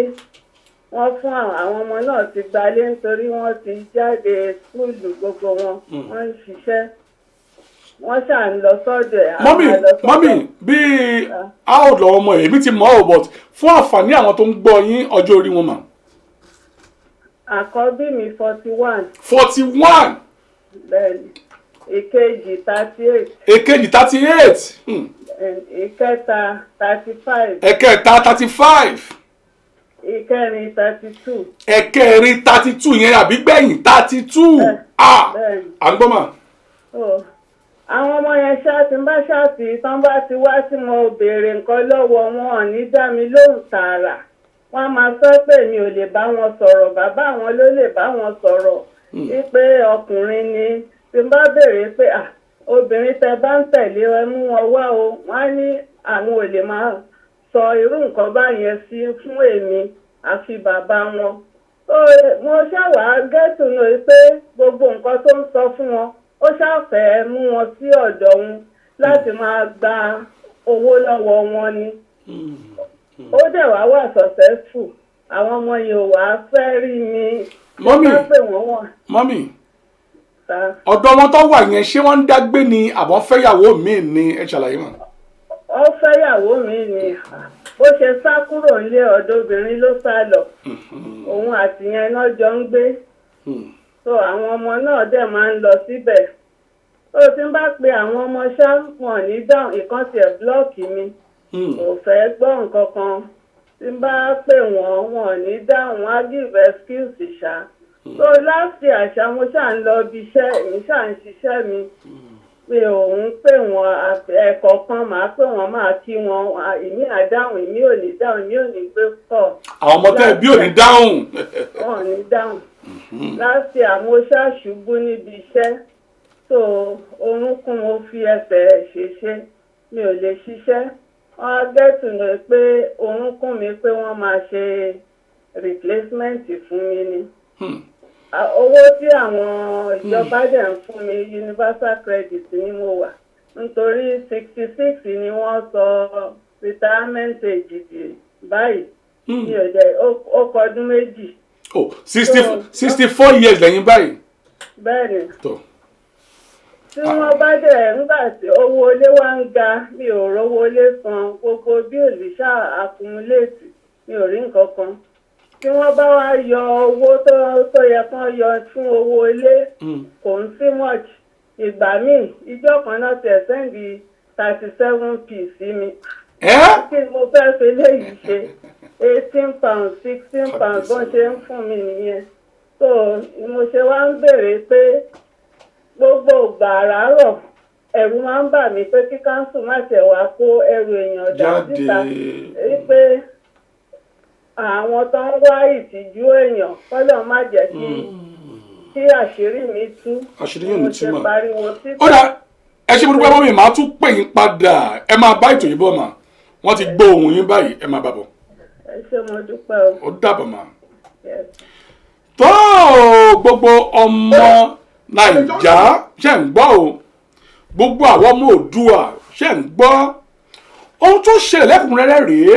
wọ́n fún àwọn ọmọ náà ti gbalé nítorí wọ́n ti jáde skúlù gbogbo wọn wọ́n ń ṣiṣẹ́ wọ́n ṣà ń lọ sọ́dọ̀ ẹ̀.
mọ́mì bí áòdù ọmọ èmi ti mọ̀ ọ́ but fún àǹfààní àwọn tó ń gbọ́ yín ọjọ́ orí wọn mà.
àkọ́bí mi 41.
41.
bẹ́ẹ̀ni ìkejì 38.
èkejì 38.
ìkẹta 35.
ẹ̀kẹta 35.
ìkẹrin 32.
ẹ̀kẹrin 32 yẹn àbí gbẹ̀yìn 32. à ń gbọ́ mà.
àwọn ọmọ yẹn ṣáàtì ń bá ṣáàtì tán bá ti wá tí mo béèrè nǹkan lọ́wọ́ wọn ò ní dá mi lóhùn tààrà wọ́n á máa sọ pé mi ò lè bá wọn sọ̀rọ̀ bàbá àwọn ló lè bá wọn sọ̀rọ̀ wípé ọkùnrin ni tí n bá béèrè pé obìnrin tẹ bá ń tẹ̀lé ẹ mú wọn wá o wọ́n á ní àwọn ò lè máa sọ irú nǹkan báyẹn sí fún èmi àfi bàbá wọn mo ṣàwá gẹ́tù náà pé gbogbo nǹkan tó ń sọ fún wọn ó ṣàfẹ́ mú wọn sí ọ̀dọ̀ wọn láti máa gba owó lọ́wọ́ wọn ni. Ó dẹ̀ wá wà successful àwọn ọmọ yìí ò wá fẹ́ rí mi.
Mọ́mì ọ̀dọ̀ wọn tó wà yẹn ṣé wọ́n ń dágbé ni àbọ̀ fẹ́yàwó mi ni ẹ ṣàlàyé mọ́.
Ó fẹ́yàwó mi ni bó ṣe sá kúrò nílé ọ̀dọ̀ obìnrin ló sá lọ òun àti yẹn náà jọ ń gbé so àwọn ọmọ náà dẹ̀ máa ń lọ síbẹ̀ ó ti ń bá pe àwọn ọmọ ṣá wọn ní dáhùn ìkan tiẹ̀ búlọ́ọ̀kì mi kò fẹ́ gbọ́ nǹkan kan tí ń bá pè wọ́n wọn ní dáhùn á give excuse ṣá so last year àṣà mo ṣáà ń lọ ibi iṣẹ́ èmi ṣáà ń ṣiṣẹ́ mi pé òun pè wọ́n ẹ̀kọ̀ọ̀kan máa pè wọ́n máa kí wọn ìmí àdáhùn ìmí ò ní dáhùn ìmí ò ní gbé kọ̀.
àwọn ọmọ tẹ́ bí ò ní dáhùn.
wọn ò ní dáhùn. láti àwọn ṣáàṣubú níbi iṣẹ́ tó orúnkún mo fi ẹsẹ̀ ṣèṣe mi ò lè ṣiṣẹ́ wọ́n á gẹ́tù ní pé orúnkún mi pé wọ́n máa ṣe replacement fún mi ni. Owó tí àwọn ìjọba dẹ̀ ń fún mi universal credit ni mo wà nítorí 66 ni wọ́n sọ retirement age di báyìí mi ò jẹ́ ó kọdún méjì.
64 years lẹ́yìn báyìí.
Bẹ́ẹ̀ni tí wọ́n bá dẹ̀ nígbà tí owó ilé wa ń ga mi ò rówó ilé san gbogbo bíìlì ṣáà accumulate mi ò rí nǹkan kan. Tí wọ́n bá wá yọ owó tó yẹ kán yọ fún owó ilé kò ń sí much ìgbà míì ìjọ kan náà tẹ̀ sẹ́ndì 37p sí mi. Kí ni mo fẹ́ fi léyìí ṣe 18 pounds 16 pounds bọ́n ṣe ń fún mi nìyẹn. So mo ṣe wá ń béèrè pé gbogbo ìgbà àràárọ̀ ẹ̀rù máa ń bà mí pé kí káńsù má tẹ̀ wá kó ẹrù èèyàn dà síta pé àwọn tó ń wá ìtìjú èèyàn kọ́lọ̀ má jẹ́ kí àṣírí mi tú.
àṣírí yóò ní túmọ̀.
pariwo títí.
ó dà ẹ ṣe mo dúpẹ́ mọ́ mi màá tún pè yín padà ẹ máa bá ètò yìí bọ̀ mà wọ́n ti gbọ́ ohùn yín báyìí ẹ máa bàbọ̀.
ẹ ṣé mo dúpẹ́ o.
ó dàbọ̀ mà. tó gbogbo ọmọ nàìjà ṣe ń gbọ́ o gbogbo àwọn ọmọ Oòduà ṣe ń gbọ́ ohun tó ṣẹlẹ̀ lẹ́kùnrẹ́rẹ́ rèé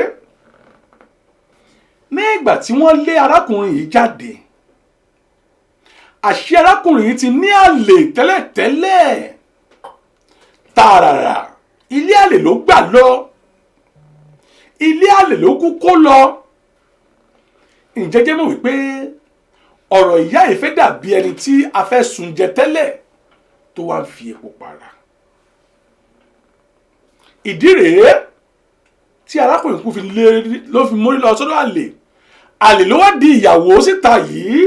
nígbà tí wọ́n lé arákùnrin yìí jáde àṣé arákùnrin yìí ti ní àlè tẹ́lẹ̀tẹ́lẹ̀ tààràrà ilé àlè ló gbà lọ ilé àlè ló kú kó lọ ǹjẹ́ jẹ́ mọ̀ wípé ọ̀rọ̀ ìyá yìí fẹ́ dàbí ẹni tí a fẹ́ sùn jẹ tẹ́lẹ̀ tó wá ń fi epo para ìdí rèé tí arákùnrin kú ló fi mórí lọ sọ́dọ̀ àlè ló wá di ìyàwó síta yìí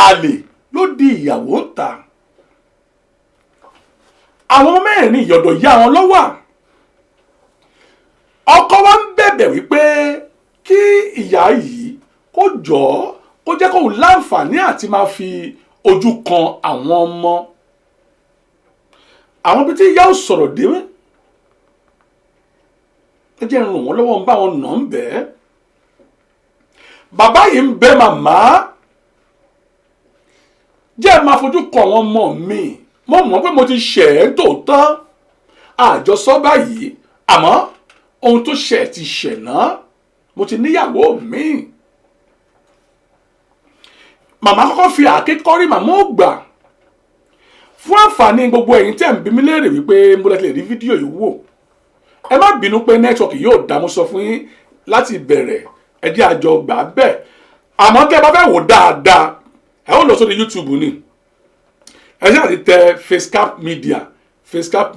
àlè ló di ìyàwó ń ta àwọn ọmọ mẹ́rin ní ìyọ̀dọ̀ ìyá wọn lọ́wọ́ ọkọ wa ń bẹ̀bẹ̀ wípé kí ìyá yìí kó jọ̀ọ́ kó jẹ́ kóun láǹfààní àti máa fi ojú kan àwọn ọmọ àwọn ibi tí ìyá ò sọ̀rọ̀ dé ẹ jẹ́ ràn wọ́n lọ́wọ́ ń bá wọn nà ń bẹ́ẹ̀ bàbá yìí ń bẹ màmá jẹ́ máa fojú kọ àwọn ọmọ mi mo mọ̀ pé mo ti ṣẹ̀ ẹ́ tòótọ́ àjọsọ báyìí àmọ́ ohun tó ṣẹ̀ ti ṣẹ̀ náà mo ti níyàwó mi màmá kọ́kọ́ fi àáké kọ́rí màmá ò gbà fún àǹfààní gbogbo ẹ̀yin tẹ́ ń bí mi léèrè wípé mo lè rí fídíò yìí wò ẹ má bínú pé nẹ́tíwọ̀kì yóò dààmú sọ fún yín láti bẹ̀rẹ̀ ẹ jẹ́ àjọ gbà bẹ́ẹ̀ àmọ́ tẹ́ ẹ bá fẹ́ wò dáadáa ẹ ó lọ sórí YouTube ni ẹ ṣáà ti tẹ Facecap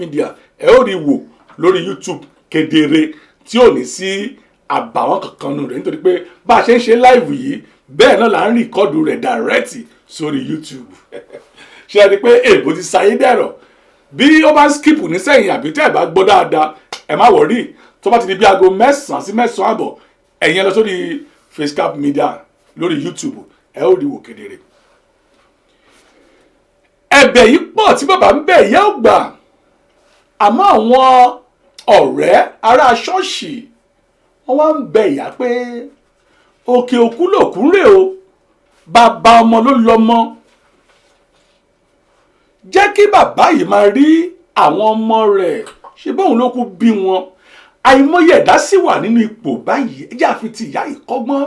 Media ẹ ó rí wò lórí YouTube kedere tí ò ní sí àbàwọ́n kankan nù rẹ̀ nítorí pé bá a ṣe ń ṣe láìvù yìí bẹ́ẹ̀ náà là ń rìkọ́dù rẹ̀ dàrẹ́tì sórí YouTube ṣe é rí pé èèbò ti sayé dẹ̀rọ̀ bí ó bá ń skip nísẹ̀yìn àbí tẹ́ ẹ bá gbọ́ dáadáa ẹ má wọ̀rí tó bá ti di bí aago 9 sí 9 àbọ̀ ẹ̀yin lọ sórí Facecap Media lórí YouTube ẹ ó rí wò kedere. ẹ̀bẹ̀ yìí pọ̀ tí bàbá ń bẹ̀ ìyá ò gbà àmọ́ àwọn ọ̀rẹ́ ará ṣọ́ọ̀ṣì wọ́n wá ń bẹ ìyá pé òkè òkú lòkú rè o bàbá ọmọ ló lọ́mọ. Jẹ́ kí bàbá yìí máa rí àwọn ọmọ rẹ̀ ṣe bóun ló kú bí wọn. Àìmọye ẹ̀dá sì wà nínú ipò báyìí, ẹ jẹ́ àfi ti ìyá yìí kọ́gbọ́n.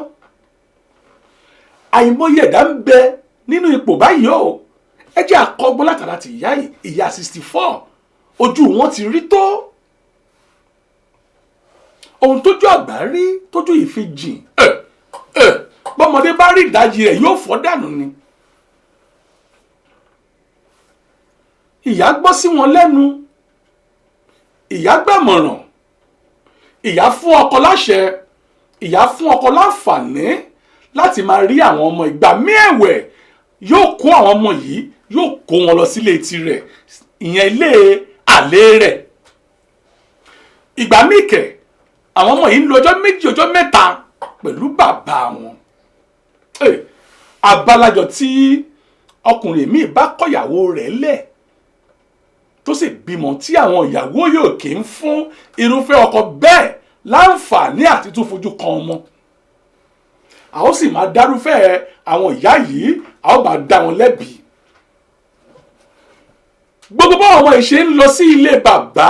Àìmọye ẹ̀dá ń bẹ nínú ipò báyìí o, ẹ jẹ́ àkọ́gbọ́n látara ti ìyá yìí. Ìyá 64 ojú wọn ti rí tó. Ohun tójú àgbà rí tójú ìfijìn bọ́mọdé bá rí ìdajì rẹ̀ yóò fọ́ dànù ni. Ìyá gbọ́ sí wọn lẹ́nu, ìyá gbàmọ̀ràn, ìyá fún ọkọ láṣẹ, ìyá fún ọkọ láǹfààní láti máa rí àwọn ọmọ. Ìgbà míì ẹ̀wẹ̀ yóò kó àwọn ọmọ yìí yóò kó wọn lọ sílé tirẹ̀, ìyẹn ilé àlè rẹ̀. Ìgbà míì kẹ̀ àwọn ọmọ yìí ń lo ọjọ́ méjì ọjọ́ mẹ́ta pẹ̀lú bàbá wọn. Abalajọ tí ọkùnrin míì bá kọ̀yàwó rẹ̀ lẹ̀ tó sì bímọ tí àwọn ìyàwó yóò kì í fún irúfẹ́ ọkọ bẹ́ẹ̀ láǹfààní àti tún fojú kan ọmọ. A ó sì máa dárúfẹ́ àwọn ìyá yìí, a ó máa dá wọn lẹ́bi. Gbogbo báwọn ọmọ yìí ṣe ń lọ sí ilé bàbá,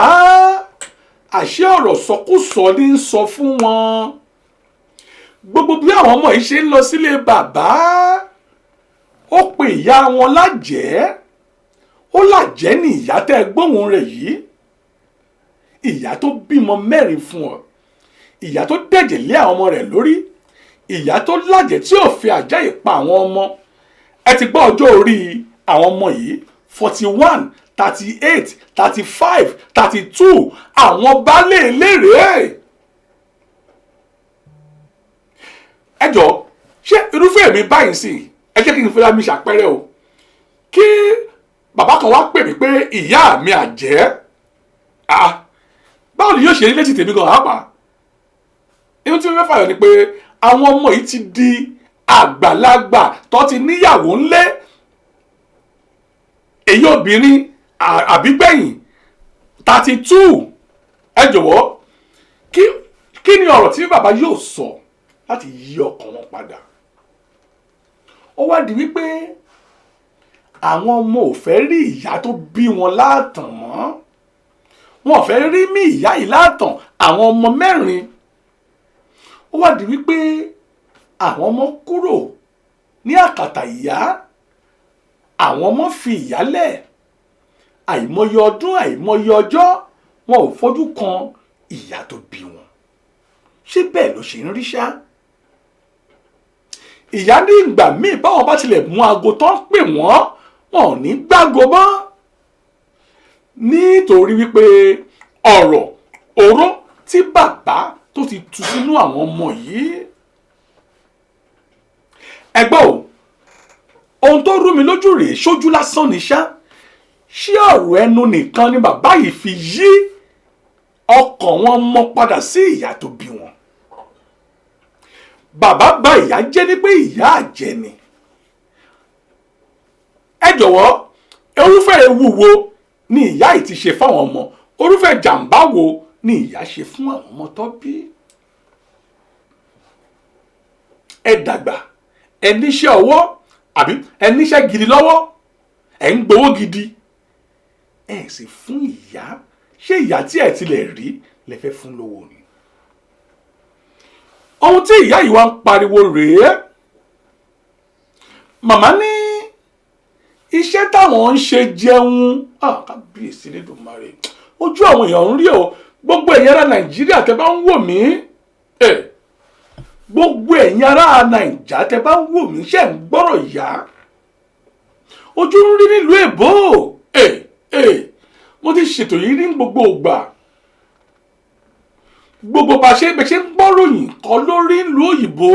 àṣé ọ̀rọ̀ sọkúsọ ní ń sọ fún wọn. Gbogbo bí àwọn ọmọ yìí ṣe ń lọ sílé bàbá, ó pe ìyá wọn lájẹ́. Ó lájẹ́ ní ìyá tẹ́ gbóhùn rẹ̀ yìí. Ìyá tó bímọ 4 fún ọ, ìyá tó dẹ̀jẹ̀ lé àwọn ọmọ rẹ̀ lórí, ìyá tó lájẹ́ tí ò fi àjẹ́ ìpa àwọn ọmọ. Ẹ ti gbọ́ ọjọ́ orí àwọn ọmọ yìí 41, 38, 35, 32, àwọn baálé eléré. Ẹ jọ̀ọ́, ṣé irúfẹ́ mi báyìí sí ẹ jẹ́ kí n fẹ́ra mi ṣàpẹẹrẹ o. Kí bàbá kan wá pè mí pé ìyá mi àjẹ́, báwo ni yóò ṣe rí létí tèmi gan àpá? Ihun tí mo fẹ́ fàyọ ni pé àwọn ọmọ yìí ti di àgbàlagbà tó ti níyàwó ńlé. Èyí obìnrin àbígbẹ̀yìn 32. Ẹ jọ̀wọ́, kí ni ọ̀rọ̀ tí bàbá yóò sọ láti yí ọkàn wọn padà? Ó wá di wípé àwọn ọmọ ò fẹ́ rí ìyá tó bí wọn láàtàn mọ́. Wọn ò fẹ́ rí mí ìyá yìí láàtàn, àwọn ọmọ 4. Ó wá di wípé àwọn ọmọ kúrò ní àkàtà ìyá, àwọn ọmọ fi ìyá lẹ̀. Àìmọye ọdún àìmọye ọjọ́ wọn ò fojú kan ìyá tó bí wọn. Ṣé bẹ́ẹ̀ ló ṣe ń rí ṣá? Ìyá ní ìgbà míì báwọn bá tilẹ̀ mú aago tán pè wọ́n, wọn ò ní gbágo mọ́. Nítorí wípé ọ̀rọ̀ oró tí bàbá tó ti tú sínú àwọn ọmọ yìí. Ẹgbẹ́ o, ohun tó rú mi lójú rèé, ṣojú lásán ni ṣá. Ṣé ọ̀rọ̀ ẹnu nìkan ni bàbá yìí fi yí ọkàn wọn mọ́ padà sí ìyá tó bí wọn? Bàbá bà ìyá jẹ́ ní pé ìyá àjẹ́ ni. Ẹ jọ̀wọ́, irúfẹ́ ewu wo ni ìyá yìí ti ṣe fáwọn ọmọ? Irúfẹ́ jàǹbá wo ni ìyá ṣe fún àwọn ọmọ tó bí? Ẹ dàgbà, ẹ níṣẹ́ ọwọ́ àbí ẹ níṣẹ́ gidi lọ́wọ́, ẹ ń gbowó gidi, ẹ sì fún ìyá. Ṣé ìyá tí ẹ tilẹ̀ rí lẹ fẹ́ fún lówó ni? Ohun tí ìyá yìí wá ń pariwo rèé. Màmá ní iṣẹ́ táwọn ń ṣe jẹun. Kábíyèsí Elédùmarè, ojú àwọn èèyàn ń rí o. Gbogbo ẹ̀yin ará Nàìjíríà tẹ́ bá ń wò mí, gbogbo ẹ̀yin ará Nàìjà tẹ́ bá ń wò mí, ṣé ń gbọ́rọ̀ ìyá? Ojú ń rí nílùú èbó. Mo ti ṣètò yìí ní gbogbo ìgbà. Gbogbo bá ṣe ń gbọ́ròyìn kọ́ lórí ìlú òyìnbó.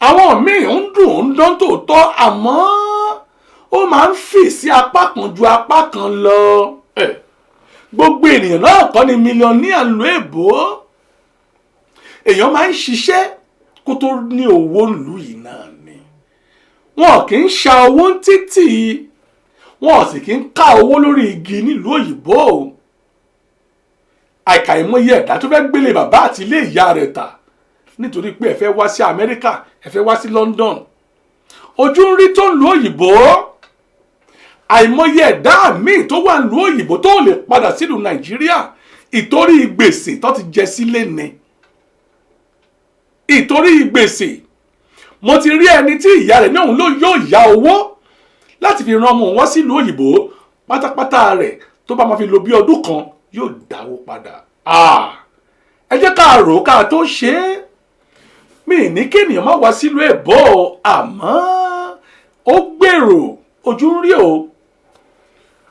Àwọn míì ń dùn ń dán tòótọ́, àmọ́ ó máa ń fì sí apá kan ju apá kan lọ. Gbogbo ènìyàn náà kọ́ ni mílíọ̀nìyà ìlú èbó. Èèyàn máa ń ṣiṣẹ́ kó tó ní owó ìlú yìí náà ni. Wọn kì í ṣa owó títì, wọn sì kì í ká owó lórí igi nílùú òyìnbó. Àìkàìmọye ẹ̀dá tó fẹ́ gbélé bàbá àti ilé ìyá rẹ̀ tà nítorí pé ẹ fẹ́ wá sí Amẹ́ríkà ẹ fẹ́ wá sí London ojú ń rí tó ń lu òyìnbó àìmọye ẹ̀dá míì tó wà lu òyìnbó tó lè padà sílùú Nàìjíríà ìtorí gbèsè tó ti jẹ sílé ni ìtorí gbèsè mo ti rí ẹni tí ìyá rẹ̀ ní òun ló yóò yá owó láti fi ran ọmọ wọn sílùú òyìnbó pátápátá rẹ̀ tó bá máa fi lò bí ọdún kan yóò dáwó padà ẹ jẹ́ ká rò ká tó ṣe é mi ní kéèyàn má wá sílùú èbó àmọ́ ó gbèrò ojú ń rí o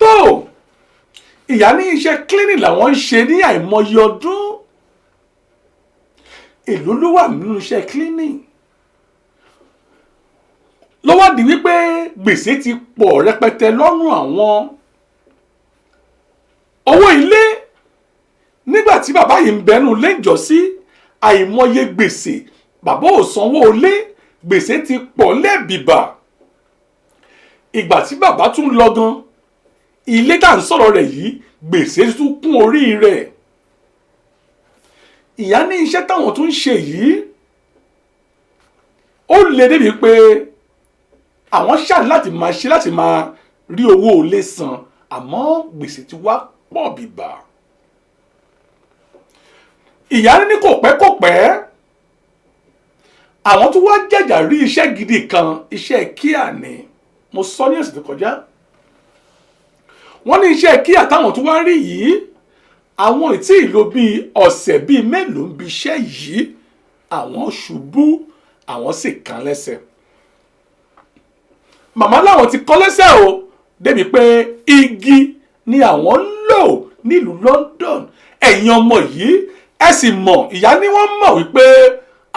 tó ìyá ní iṣẹ́ clinic làwọn ń ṣe ní àìmọye ọdún èló ló wà nínú iṣẹ́ clinic ló wá di wípé gbèsè ti pọ̀ rẹpẹtẹ lọ́rùn àwọn owó ilé nígbà tí bàbá yìí ń bẹnu lẹ́jọ́sí àìmọye gbèsè bàbá ò sanwó ilé gbèsè ti pọ̀ lẹ́bìbà ìgbà tí bàbá tún lọ gan ilé tá à ń sọ̀rọ̀ rẹ̀ yìí gbèsè tún kún orí rẹ̀ ìyá ní iṣẹ́ táwọn tún ń ṣe yìí ó lè débi pé àwọn ṣáà láti máa ṣe láti máa rí owó ilé san àmọ́ gbèsè ti wá pọ̀ bìbà ìyá ní kò pẹ́ àwọn tó wá jàjà rí iṣẹ́ gidi kan iṣẹ́ kíá ni mo sọ ní ọ̀sẹ̀ tó kọjá wọ́n ní iṣẹ́ kíá táwọn tó wá rí yìí àwọn ìtí ìlò bíi ọ̀sẹ̀ bíi mélòó ń bi iṣẹ́ yìí àwọn ṣubú àwọn sì kán lẹ́sẹ̀ màmá láwọn ti kán lẹ́sẹ̀ o débi pé igi ni àwọn ń lò nílùú London ẹ̀yin ọmọ yìí ẹ sì mọ̀ ìyá ni wọ́n mọ̀ wípé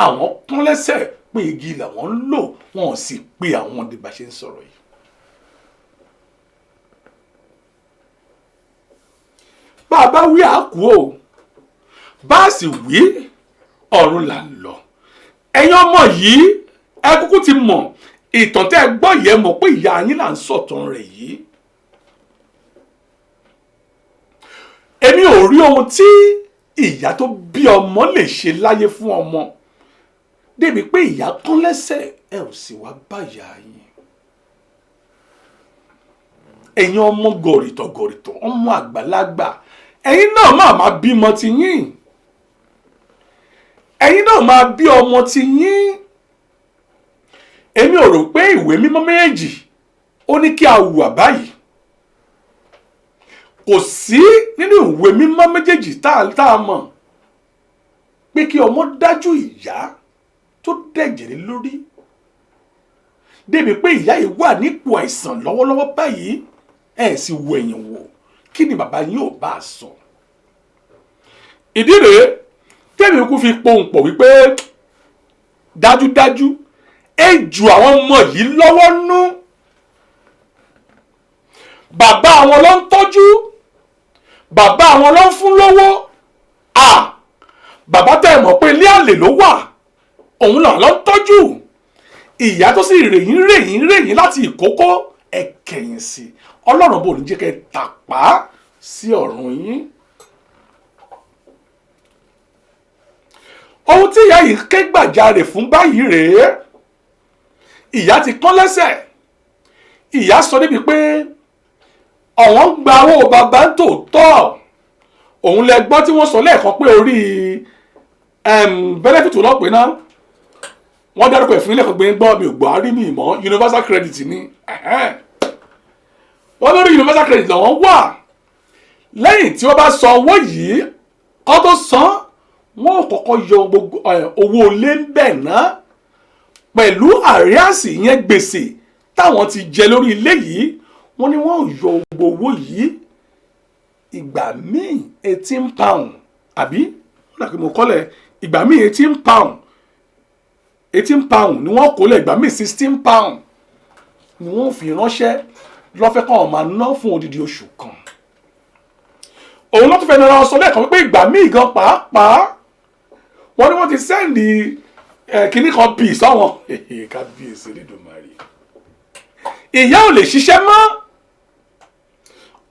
àwọn kán lẹ́sẹ̀ pé igi làwọn ń lò wọn ò sì pé àwọn dìgbà ṣe ń sọ̀rọ̀ yìí. bá a bá wí àkú o bá a sì wí ọ̀run là ń lọ ẹ̀yin ọmọ yìí ẹ kúkú ti mọ̀ ìtàn tẹ́ ẹ gbọ́ yẹn mọ̀ pé ìyá yín là ń sọ̀tàn rẹ̀ yìí. èmi ò rí ohun tí ìyá tó bí ọmọ lè ṣe láyé fún ọmọ débi pé ìyá kán lẹ́sẹ̀ ẹ ò sì wá bá ìyá yín. ẹ̀yin ọmọ gọ̀rìtọ̀ ọmọ àgbàlagbà ẹ̀yin náà máa bímọ ti yín ẹ̀yin náà máa bí ọmọ ti yín. èmi ò rò pé ìwé mímọ́ méjì ó ní kí a hùwà báyìí kò sí nínú ìwé mímọ́ méjèèjì tá a mọ̀ pé kí ọmọ dájú ìyá tó dẹ̀jẹ̀ lé lórí débi pé ìyá yìí wà nípò àìsàn lọ́wọ́lọ́wọ́ báyìí ẹ̀ sì wo ẹ̀yìn wò kí ni bàbá yín ò bá a sọ. ìdí rèé tẹ́mi kú fi pohùn pọ̀ wípé dájúdájú ejù àwọn ọmọ yìí lọ́wọ́ nú bàbá àwọn ló ń tọ́jú bàbá àwọn ló ń fún lówó bàbá tẹ́ mọ̀ pé ilé àlè ló wà òun là ló ń tọ́jú ìyá tó sì rèyìn láti ìkókó ẹ kẹ̀yìn sí ọlọ́run bò ní jẹ́ kẹ́ tàpá sí ọ̀run yín. ohun tí ìyá yìí ké gbàjarè fún báyìí rèé ìyá ti kán lẹ́sẹ̀ ìyá sọ débi pé ọ̀wọ́n gba owó bàbá tòótọ́ òun lẹ gbọ́ tí wọ́n sọ lẹ́ẹ̀kan pé orí benefit náà pé náà wọ́n dárúkọ ẹ̀fún ilé ẹ̀kọ́ gbé gbọ́ mi ò gbọ́ rí mi mọ́ universal credit ni wọ́n lórí universal credit làwọn wà lẹ́yìn tí wọ́n bá san owó yìí kó tó san wọ́n ò kọ́kọ́ yọ gbogbo owó ilé ń bẹ̀ náà pẹ̀lú àríàsì yẹn gbèsè táwọn ti jẹ lórí ilé yìí wọ́n ní wọ́n yọ gbogbo owó yìí ìgbà míì £18 àbí wọ́n dàbí mo kọ́lẹ̀ ìgbà míì £18 ni wọ́n kó lẹ̀ ìgbà míì £16 ni wọ́n fi ránṣẹ́ lọ́fẹ́ kan ọ̀ máa ná fún odidi oṣù kan. òun ló tún fẹ́ nara sọ lẹ́ẹ̀kan wípé ìgbà míì gan pàápàá wọ́n ní wọ́n ti sẹ́ndì kínní kan bì sọ́wọ́n kábíyèsí Olódùmarè ìyá ò lè ṣiṣẹ́ mọ́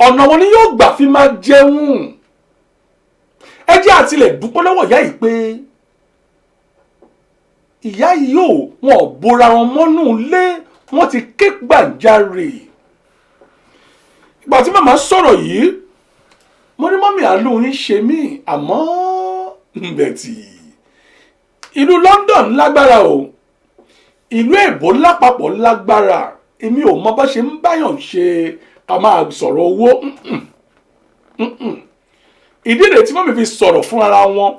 ọ̀nà wọn ni yóò gbà fi máa jẹun ẹ jẹ́ àtilẹ̀ dúpọ́ lọ́wọ́ ìyá yìí pé ìyá yìí ò wọn ò bora wọn mọ́nú ilé wọ́n ti ké gbàjarè. Ìgbà tí màmá sọ̀rọ̀ yìí mo ní mọ́mì àánú yín ṣe mí àmọ́ bẹ̀tì ìlú London lágbára o ìlú èbó lápapọ̀ lágbára èmi ò mọ bá ṣe ń báyàn ṣe ká máa sọ̀rọ̀ owó ìdí rèé tí mọ́mì fi sọ̀rọ̀ fún ara wọn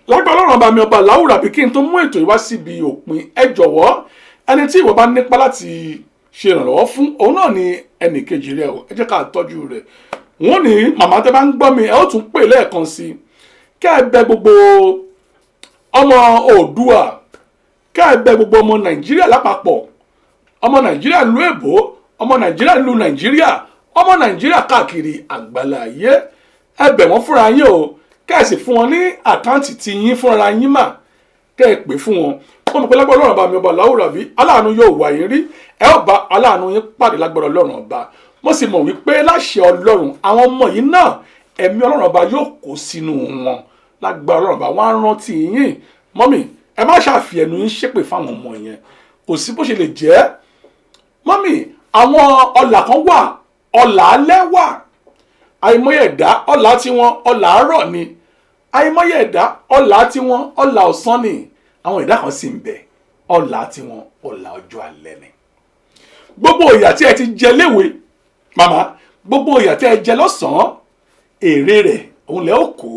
lágbára Ọlọ́run ọba mi ọba láwùrà bí kí n tó mú ètò ìwá síbi òpin ẹ jọ̀wọ́ ẹni tí ìwọ bá nípa láti ṣe ìrànlọ́wọ́ fún òun náà ni ẹnì kejì rẹ o ẹ jẹ́ ká tọ́jú rẹ̀ wọ́n ní màmá tẹ́ bá ń gbọ́ mi ẹ ó tún pè lẹ́ẹ̀kan sí kẹ́ ẹ bẹ̀ gbogbo ọmọ Oòduà kẹ́ ẹ bẹ̀ gbogbo ọmọ Nàìjíríà lápapọ̀ ọmọ Nàìjíríà lu èbó ọmọ Nàìjíríà lu Nàìjíríà ọmọ Nàìjíríà káàkiri àgbàlá ayé ẹ bẹ̀ wọ́n fúnra yín o kẹ́ ẹ sì fún wọn ní àkáǹtì tí yín fúnra yín mà kẹ́ ẹ pè fún wọn wọ́n mọ̀ pé lágbára Ọlọ́run ọba mi ọba láwùrà bí aláàánú yóò wà yín rí ẹ ó bá aláàánú yín pàdé lágbára Ọlọ́run ọba mo sì mọ̀ wípé láṣẹ Ọlọ́run àwọn ọmọ yìí náà ẹ̀mí Ọlọ́run ọba yóò kó sínú wọn lágbára Ọlọ́run ọba wọn á rántí yín mọ́mì ẹ má ṣàfi ẹnu yín ṣépè fáwọn ọmọ yẹn kò sí bó ṣe lè jẹ́ mọ́mì àwọn ọlà kan wà ọlà alẹ́ wà àìmọye ẹ̀dá ọlà tiwọn ọlà àárọ̀ ni àìmọye ẹ̀dá ọlà tiwọn ọlà ọ̀sán ni àwọn ẹ̀dá kan sì ń bẹ ọlà tiwọn ọlà ọjọ́ alẹ́ ni gbogbo ìyà tí ẹ ti jẹ léwe màmá gbogbo ìyà tí ẹ jẹ lọ́sàn-án èrè rẹ̀ òun lẹ́ ó kó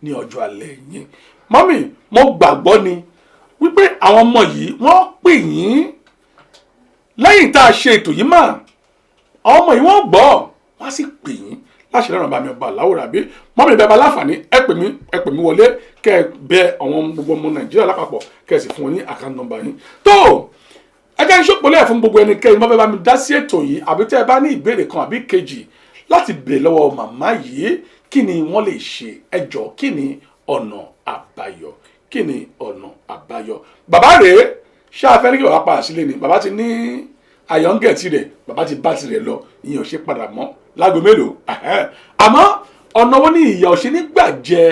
ní ọjọ́ alẹ́ yín mọ́mì mo gbàgbọ́ ni wípé àwọn ọmọ yìí wọ́n pè yín lẹ́yìn tá a ṣe ètò yìí mà àwọn ọmọ yìí wọ́n gbọ́ wọ́n sì pè yín láṣẹ lọ́rùn bá mi ọba láwùrà bí mọ́mì bẹ́ẹ̀ bá láǹfààní ẹ pè mí wọlé kẹ́ ẹ bẹ àwọn gbogbo ọmọ Nàìjíríà lápapọ̀ kẹ́ ẹ sì fún wọn ní àkáǹtì nọ́mbà yín tó ẹjẹ́ ń ṣòpolẹ́ fún gbogbo ẹnikẹ́ni wọ́n fẹ́ bá mi dá sí ètò yìí àbí tẹ́ ẹ bá ní ìbéèrè kan àbí kejì láti béèrè lọ́wọ́ màmá yìí kí ni wọ́n lè ṣe ẹ jọ̀ọ́ kí ni ọ̀nà àbáyọ kí ni ọ̀nà àbáyọ bàbá rèé ṣáfẹ́ ní kí bàbá padà sílé ni bàbá ti ní àyọ̀ǹgẹ̀ tirẹ̀ bàbá ti bá tirẹ̀ lọ ìyẹn ò ṣe padà mọ́ láago mélòó àmọ́ ọ̀nà wo ni ìyà ò ṣe nígbà jẹ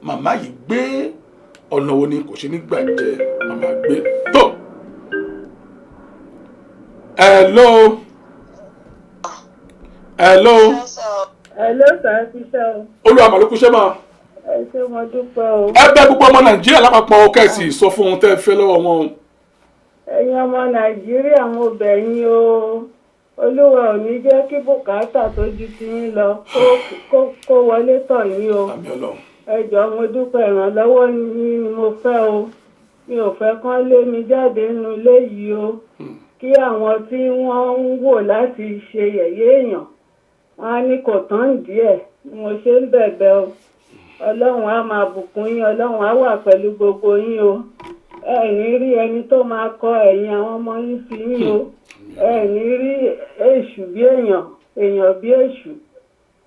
màmá yìí gbé ọ̀nà wo ni kò ṣe nígbà jẹ màmá gbé tó. Hello. Hello.
Hello sir, ṣiṣẹ́ o.
Olúwa mà ló kúṣẹ́ máa.
Ẹ ṣé mo dúpẹ́ o.
Ẹ bẹ̀ gbogbo ọmọ Nàìjíríà lápapọ̀ kẹ́sì sọ fún ohun tẹ́ ẹ fẹ́ lọ́wọ́ wọn.
Ẹ̀yin ọmọ Nàìjíríà mo bẹ̀ yín o. Olúwa ò ní jẹ́ kí bùkátà tó ju ti yín lọ kó wọlé tọ̀ yín o.
Àmín Ọlọ́run.
Ẹ jọ̀ọ́ mo dúpẹ́ ìrànlọ́wọ́ yín ni mo fẹ́ o. Mi ò fẹ́ kán lé mi jáde nínú ilé yìí o. Kí àwọn tí wọ́n ń wò láti ṣe yẹ̀yẹ́ èèyàn wọ́n á ní kò tán díẹ̀ ni mo ṣe ń bẹ̀bẹ̀ o. Ọlọ́run á máa bùkún yín, Ọlọ́run á wà pẹ̀lú gbogbo yín o. Ẹ ní rí ẹni tó máa kọ ẹ̀yìn àwọn ọmọ yín sí yín o. Ẹ ní rí èṣù bí èèyàn bí èṣù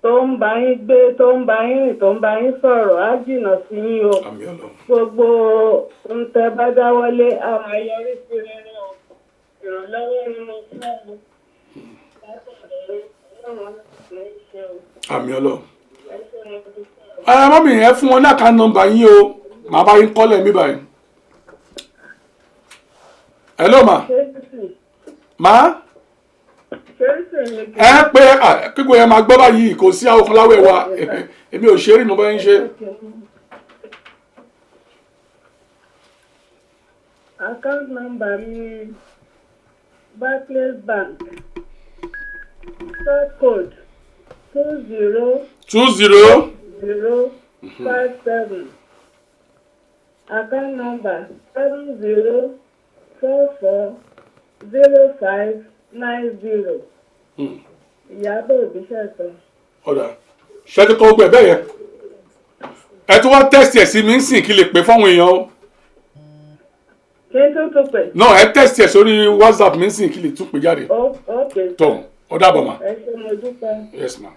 tó ń bá yín gbé, tó ń bá yín rìn, tó ń bá yín sọ̀rọ̀ á jìnnà sí yín o.
Àmín Ọlọ́run.
Gbogbo ohun tẹ́ bá dáwọ́lé á máa yọrí sí rere o. Ìrànlọ́wọ́ ni mo fẹ́ o.
Àmín Ọlọ́run. Mọ́mì ẹ fún wọn ní àkáǹtì nọ́mbà yín o màá bá yín kọ́lẹ̀ mi báyìí. Hello ma. Ma. Ẹ pé kíkó yẹn máa gbọ́ báyìí kò sí àwọn kan láwẹ̀ wa èmi ò ṣe é rí mo bá yín ṣe.
Account number mi Barclays Bank sort code
20
057 account number 70440590. Ìyábọ̀ Òbíṣẹ̀tàn.
Ọ̀dà ṣẹ́jú kọ́ gbẹ̀ bẹ́ẹ̀ yẹn ẹ tún wá tẹ́sì ẹ̀ sí mi ń sìn kí lè pè fáwọn èèyàn o.
Ṣé tó tó pè?
náà ẹ tẹ́sì ẹ̀ sórí WhatsApp mi ń sìn kí lè tún pè jáde.
Ok.
tó ọ dàbọ̀ mà.
Ẹ ṣé mo dúpẹ́.
Yes ma.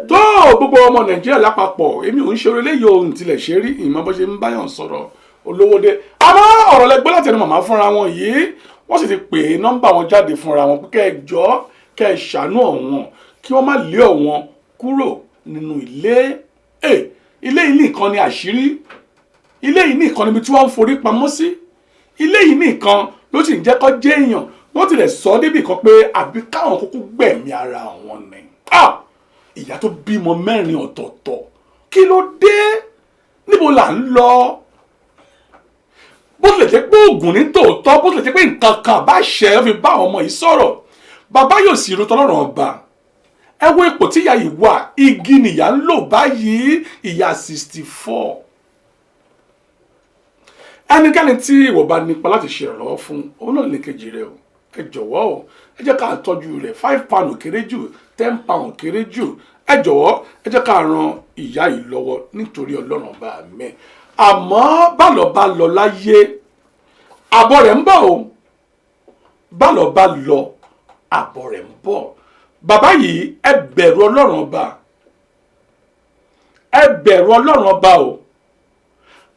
tó gbogbo ọmọ Nàìjíríà lápapọ̀ èmi ò ń ṣe orílẹ̀ yìí ohun tilẹ̀ ṣe rí ìmọ̀ bó ṣe ń báyàn sọ̀rọ̀ olówó dé àmọ́ ọ̀rọ̀ lẹ́gbẹ́ láti ẹnu màmá fúnra wọn yìí wọ́n sì ti pè é nọ́mbà wọn jáde fúnra wọn pé kẹ́ ẹ jọ̀ọ́ kẹ́ ẹ ṣàánú ọ̀wọ́n kí wọ́n má lé ọ̀wọ́n kúrò nínú ilé ilé yìí nìkan ni àṣírí ilé yìí nìkan níbi tí wọ́n ń forí pamọ́ sí ilé yìí nìkan ló sì ń jẹ́ kó jẹ́ èèyàn wọ́n tilẹ̀ sọ débi kan pé àbí káwọn kúkú gbẹ̀mí ara wọn ni ìyá tó bímọ 4 ọ̀tọ̀ọ̀tọ̀ kí ló dé níbo là ń lọ bó tilẹ̀ jẹ́ pé oògùn ní tòótọ́ bó tilẹ̀ jẹ́ pé nǹkan kan bá ṣẹ́ fi bá àwọn ọmọ yìí sọ̀rọ̀ bàbá yóò sì ro tọ́lọ́run ọba ẹ wo ipò tí ìyá yìí wà igi nìyá ń lò báyìí ìyá 64 ẹnikẹ́ni tí ìwọ bá nípa láti ṣe ìrànlọ́wọ́ fún òun náà lè kejì rẹ o ẹ jọ̀wọ́ o ẹ jẹ́ ká tọ́jú rẹ̀ £5 kéré jù £10 kéré jù ẹ jọ̀wọ́ ẹ jẹ́ ká ran ìyá yìí lọ́wọ́ nítorí ọlọ́run ọba mi àmọ́ bálọ̀ bá lọ láyé àbọ̀ rẹ̀ ń bọ̀ o bálọ̀ bá lọ àbọ̀ rẹ̀ ń bọ̀ bàbá yìí ẹ bẹ̀rù ọlọ́run ọba ẹ bẹ̀rù ọlọ́run ọba o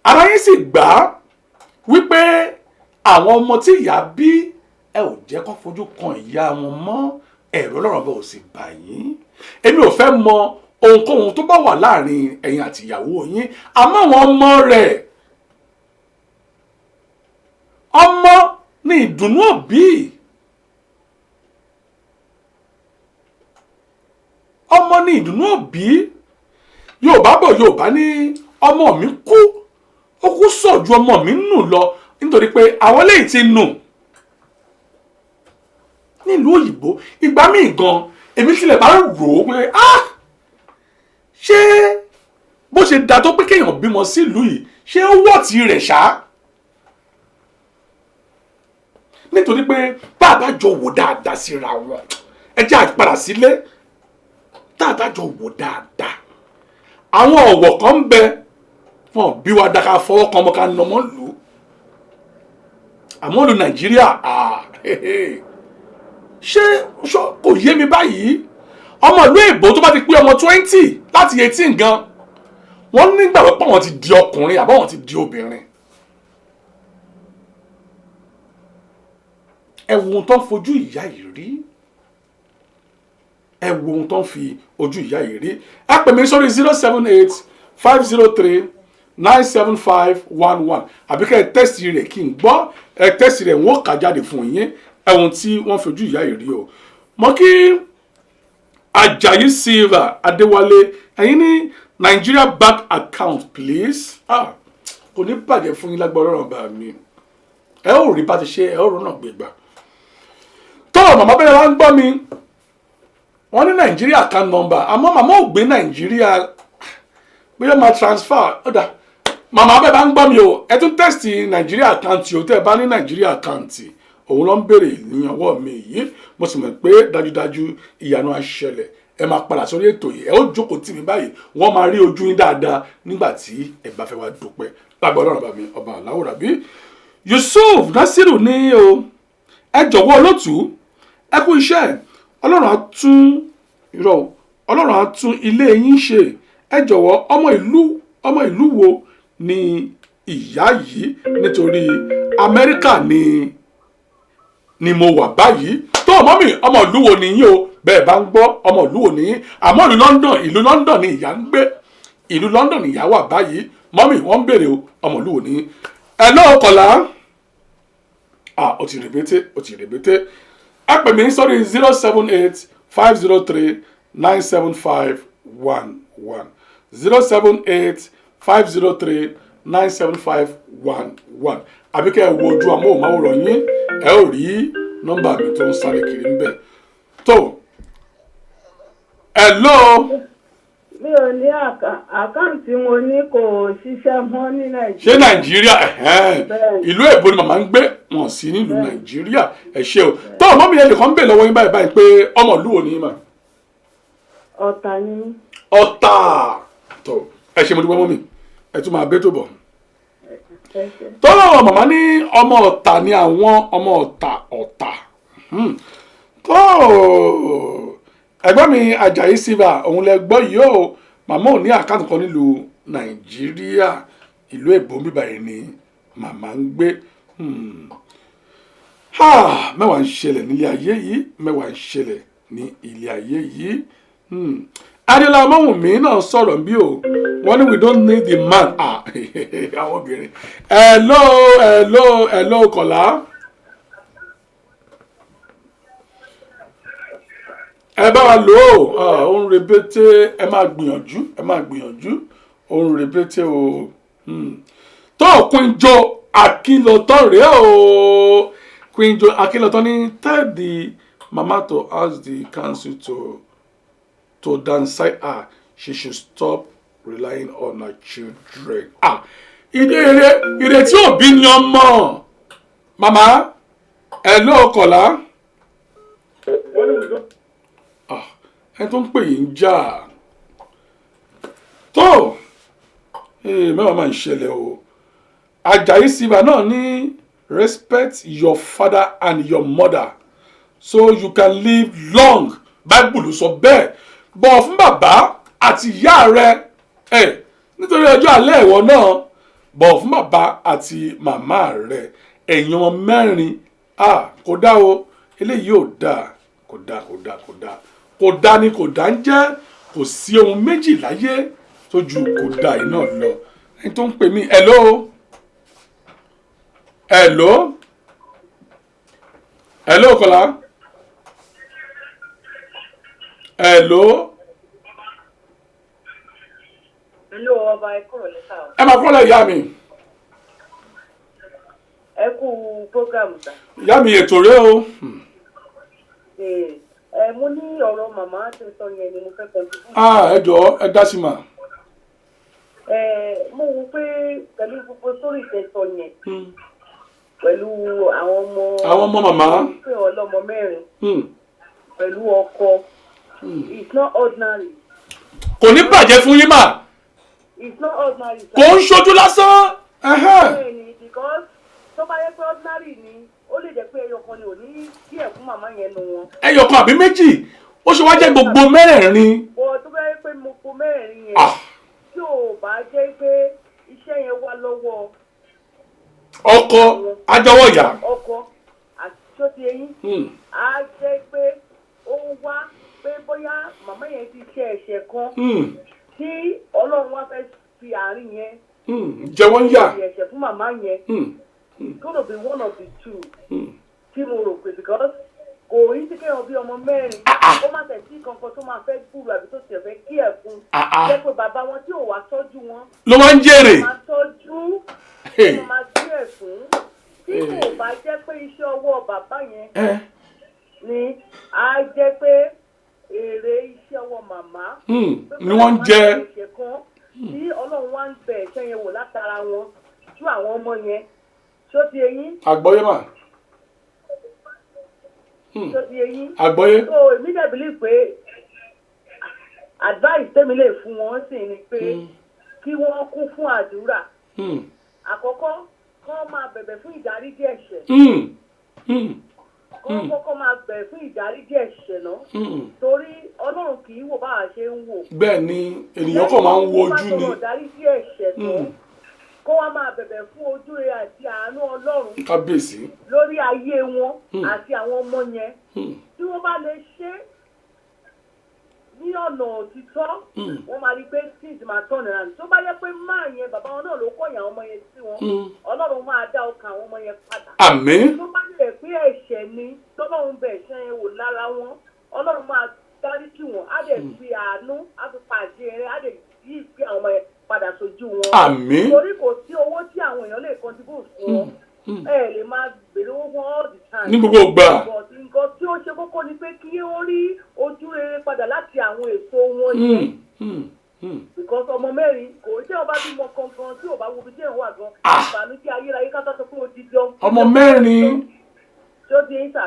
ara yín sì gbà wípé àwọn ọmọ tí ìyá bí ẹ ò jẹ́ kó fojú kan ìyá wọn mọ́ ẹ̀rọ ọlọ́run ọba ò sì bà yín èmi ò fẹ́ mọ ohunkóhun tó bá wà láàrin ẹ̀yin àti ìyàwó yín àmọ́ àwọn ọmọ rẹ̀ ọmọ ní ìdùnnú òbí ọmọ ní ìdùnnú òbí Yorùbá bọ̀ Yorùbá ní ọmọ mi kú ó kú sọ̀ ju ọmọ mi nù lọ nítorí pé àwọn eléyìí ti nù nílùú òyìnbó ìgbà míì gan èmi tilẹ̀ bá rò ó pé ṣé bó ṣe da tó pé kéèyàn bímọ sílùú yìí ṣé ó wọ̀tí rẹ̀ ṣá nítorí pé bá a bá jọ wò dáadáa síra wọn ẹ jẹ́ àpadà sílé tá a bá jọ wò dáadáa àwọn ọ̀wọ̀ kan ń bẹ wọn bí wa dáká fọwọ́ kan ọmọ ká nà ọmọ lù ú àmọ́ lu Nàìjíríà ṣé kò yé mi báyìí ọmọ ìlú èbó tó bá ti pé ọmọ 20 láti 18 gan wọ́n nígbàgbọ́ pé wọ́n ti di ọkùnrin àbọ̀ wọ́n ti di obìnrin ẹ wo ohun tó ń fojú ìyá yìí rí ẹ wo ohun tó ń fi ojú ìyá yìí rí ẹ pè mí sórí 078-503-97511 àbí kẹ́ ẹ tẹ́sì rẹ̀ kí n gbọ́ ẹ tẹ́sì rẹ̀ wọ́n kà jáde fún yín ẹ̀wọ̀n tí wọ́n fojú ìyá yìí rí o mọ́ kí Ajayi Silva Adéwálé ẹ̀yin ní Nigeria bank account please kò ní bàjẹ́ fún yín lágbára ọ̀rọ̀ bá mi ẹ ó rí bá ti ṣe ẹ ó rọ́nà gbégbá tó màmá bẹ́ẹ̀ wá ń gbọ́ mi wọ́n ní Nigeria account number àmọ́ màmá ò gbé Nigeria bóyá máa transfer ọ̀dà màmá bẹ́ẹ̀ bá ń gbọ́ mi o ẹ tún tẹ́sítì Nigeria account o tẹ́ ẹ bá ní Nigeria account òun ló ń béèrè ní ọwọ́ mi yìí mo sì mọ̀ pé dájúdájú ìyanu á ṣẹlẹ̀ ẹ máa padà sórí ètò yìí ẹ ó jókòó tì mí báyìí wọ́n máa rí ojú yín dáadáa nígbà tí ẹ bá fẹ́ wá dúpẹ́ lágbà ọlọ́run bá mi ọba aláwọ̀ rabi Yusuf Nasiru ní o ẹ jọ̀wọ́ olótú ẹ kú iṣẹ́ ọlọ́run á tún ilé yín ṣe ẹ jọ̀wọ́ ọmọ ìlú wo ni ìyá yìí nítorí Amẹ́ríkà ni mo wà báyìí tó ọmọ mi ọmọ ìlú wo nìyí o bẹ́ẹ̀ bá ń gbọ́ ọmọ ìlú wo nìyí àmọ́ ìlú London ni ìyá ń gbé ìlú London ni ìyá wà báyìí mọ́mì wọ́n ń béèrè o ọmọ ìlú wo nìyí ẹ náà kọ̀lá ó ti rèbété ẹ pè mí sórí 078-503-97511 078-503-97511 àbí kẹ́ ẹ wo ojú amóhùnmáwòrán yín ẹ ó rí nọ́mbà mi tó ń sáré kiri níbẹ̀ tó hello.
mi ò ní àkáǹtì mo ní kò ṣiṣẹ́ mọ́ ní Nàìjíríà.
ṣé Nàìjíríà ìlú èbó ni màmá ń gbé wọn sí nílùú Nàìjíríà ẹ ṣé o tó ọmọ mi yẹn nìkan ń bè lọ́wọ́ yín báyìí pé ọmọ ìlú wo ni yín mà.
Ọ̀tà ni mí.
Ọ̀tà tó ẹ ṣé mo dúpẹ́ mọ́ mi ẹ tún máa bẹ́ tó bọ̀. tó màmá ní ọmọ Ọ̀tà ni àwọn ọmọ Ọ̀tà tó ẹ̀gbọ́n mi Ajayi Silva òun lẹ gbọ́ yìí o màmá ò ní àkáǹtì kan nílùú Nàìjíríà ìlú èbó bíbá yìí ni màmá ń gbé mẹ́wàá ń ṣẹlẹ̀ nílé ayé yìí mẹ́wàá ń ṣẹlẹ̀ ní ilé ayé yìí Adéọlá Ọmọwùnmí náà sọ̀rọ̀ bí o wọ́n ní we don't need the man àwọn obìnrin hello Kọ̀lá ẹ bá wa lò ó ń rebete ẹ máa gbìyànjú ó ń rebete o tó Queen Jo Akínlọ́tọ̀ rèé o Queen Jo Akínlọ́tọ̀ ní tell the mama to ask the council to downside her. She should stop relying on her children. Ìrètí òbí ni ọmọ. Mama, hello Kọ̀lá. Ẹni tó ń pè yín jà. Tó, mẹ́wàá máa ń ṣẹlẹ̀ o. Àjàyí Silva náà ní respect your father and your mother so you can live long. Bible sọ bẹ́ẹ̀. Bọ̀ fún bàbá àti ìyá rẹ nítorí ọjọ́ alẹ́ ìwọ náà bọ̀ fún bàbá àti màmá rẹ ẹ̀yin ọmọ mẹ́rin kò dá o eléyìí ò dáa kò dá ni kò dá ń jẹ́ kò sí ohun méjì láyé tó ju kò dá iná lọ ẹni tó ń pè mí hello Kọ́lá. Hello.
Hello, ọba ẹ kúrò lẹ́sà.
Ẹ máa kúrò ìyá mi.
Ẹ kú program ta.
Ìyá mi ètò rẹ o.
Mo ní ọ̀rọ̀ màmá tó sọ yẹn ni mo fẹ́ contribute.
Ẹ jọ̀ọ́ ẹ dá sí mà.
Mo wò pé pẹ̀lú gbogbo sórí ìtẹ̀sọ yẹn. Pẹ̀lú àwọn ọmọ
màmá.
Pé ọlọ́mọ mẹ́rin. Pẹ̀lú ọkọ. It's not ordinary.
Kò ní bàjẹ́ fún yín mà.
It's not ordinary.
Kò ń ṣojú lásán.
Bẹ́ẹ̀ni, because tó bá yẹ pé ordinary ni ó lè jẹ́ pé ẹyọkan ni ò ní díẹ̀ fún màmá yẹn nu wọn.
Ẹyọkan àbí méjì ó ṣe wá jẹ́ gbogbo mẹ́rẹ̀ẹ̀rin.
Tó bá yẹ pé gbogbo mẹ́rẹ̀ẹ̀rin yẹn tí ò bá jẹ́ pé iṣẹ́ yẹn wá lọ́wọ́
ọkọ ajọwọ́ ìyá.
Ọkọ àti tó ti eyín á jẹ́ pé ó wá pé bóyá màmá yẹn ti ṣe ẹ̀ṣẹ̀ kan tí Ọlọ́run wá fẹ́ fi àárín yẹn
jẹ wọ́n yà.
ẹ̀ṣẹ̀ fún màmá yẹn gonna be one of the two tí mo rò pé because kò rí sí kéèyàn bí ọmọ mẹ́rin ó má tẹ̀ sí kankan tó máa fẹ́ gbúrò àbí tó tiẹ̀ fẹ́ kí ẹ̀ fún jẹ́ pé bàbá wọn tí ò wá tọ́jú wọn
ló máa ń jèrè.
máa tọ́jú ó máa gbé ẹ̀ fún tí kò bá jẹ́ pé iṣẹ́ ọwọ́ bàbá yẹn ni á jẹ́ pé èrè iṣẹ́ ọwọ́ màmá
ni wọ́n ń jẹ.
tí Ọlọ́run wá ń bẹ̀ ẹ̀ṣẹ̀ yẹn wò látara wọn tú àwọn ọmọ yẹn ṣó ti eyín.
àgbọ́yé mà.
ṣó ti eyín.
àgbọ́yé.
so èmi dẹ̀ believe pé advice tẹ́mi lè fún wọn sì ni pé kí wọ́n kún fún àdúrà. àkọ́kọ́ kọ́ máa bẹ̀bẹ̀ fún ìdáríjì ẹ̀ṣẹ̀. kọ́kọ́ máa bẹ̀rẹ̀ fún ìdáríjì ẹ̀ṣẹ̀ náà torí Ọlọ́run kì í wò bá a ṣe ń wò.
bẹ́ẹ̀ ni ènìyàn kàn máa ń wo ojú ni.
lẹ́yìn tó bá tọrọ ìdáríjì ẹ̀ṣẹ̀ tán kó wá máa bẹ̀bẹ̀ fún ojú rere àti àánú Ọlọ́run
kábíyèsí
lórí ayé wọn àti àwọn ọmọ yẹn tí wọ́n bá lè ṣe ní ọ̀nà òtítọ́ wọ́n máa rí pé things máa turn around tó bá yẹ pé máa yẹn bàbá wọn náà ló kọ̀yìn àwọn ọmọ yẹn sí wọn Ọlọ́run máa dá ọkàn àwọn ọmọ yẹn padà.
àmín.
tó bá lè pé ẹ̀ṣẹ̀ ni tọ́lọ́run bẹ̀ ẹ̀ṣẹ̀ yẹn wò lára wọn Ọlọ́run máa dáríjì wọn á dẹ̀ fi àánú á fi pàdé rẹ̀ á dẹ̀ yí ìpín àwọn ọmọ yẹn padà sójú wọn.
àmín.
torí kò sí owó tí àwọn èèyàn lè contribute fún wọn ẹ lè máa gbèrè owó fún all the time.
ní gbogbo gbà.
nǹkan tí ó ṣe kókó ni pé kí ó rí ojú rere padà láti àwọn èso wọn yẹn. because ọmọ mẹ́rin kò tí ọba bímọ kankan tí ò bá wo ibi tí ẹ̀ ń wà gan. ìbànújẹ́ ayérayé ká tó sọ pé ó ti jọ.
ọmọ mẹ́rin.
tí ó di ìta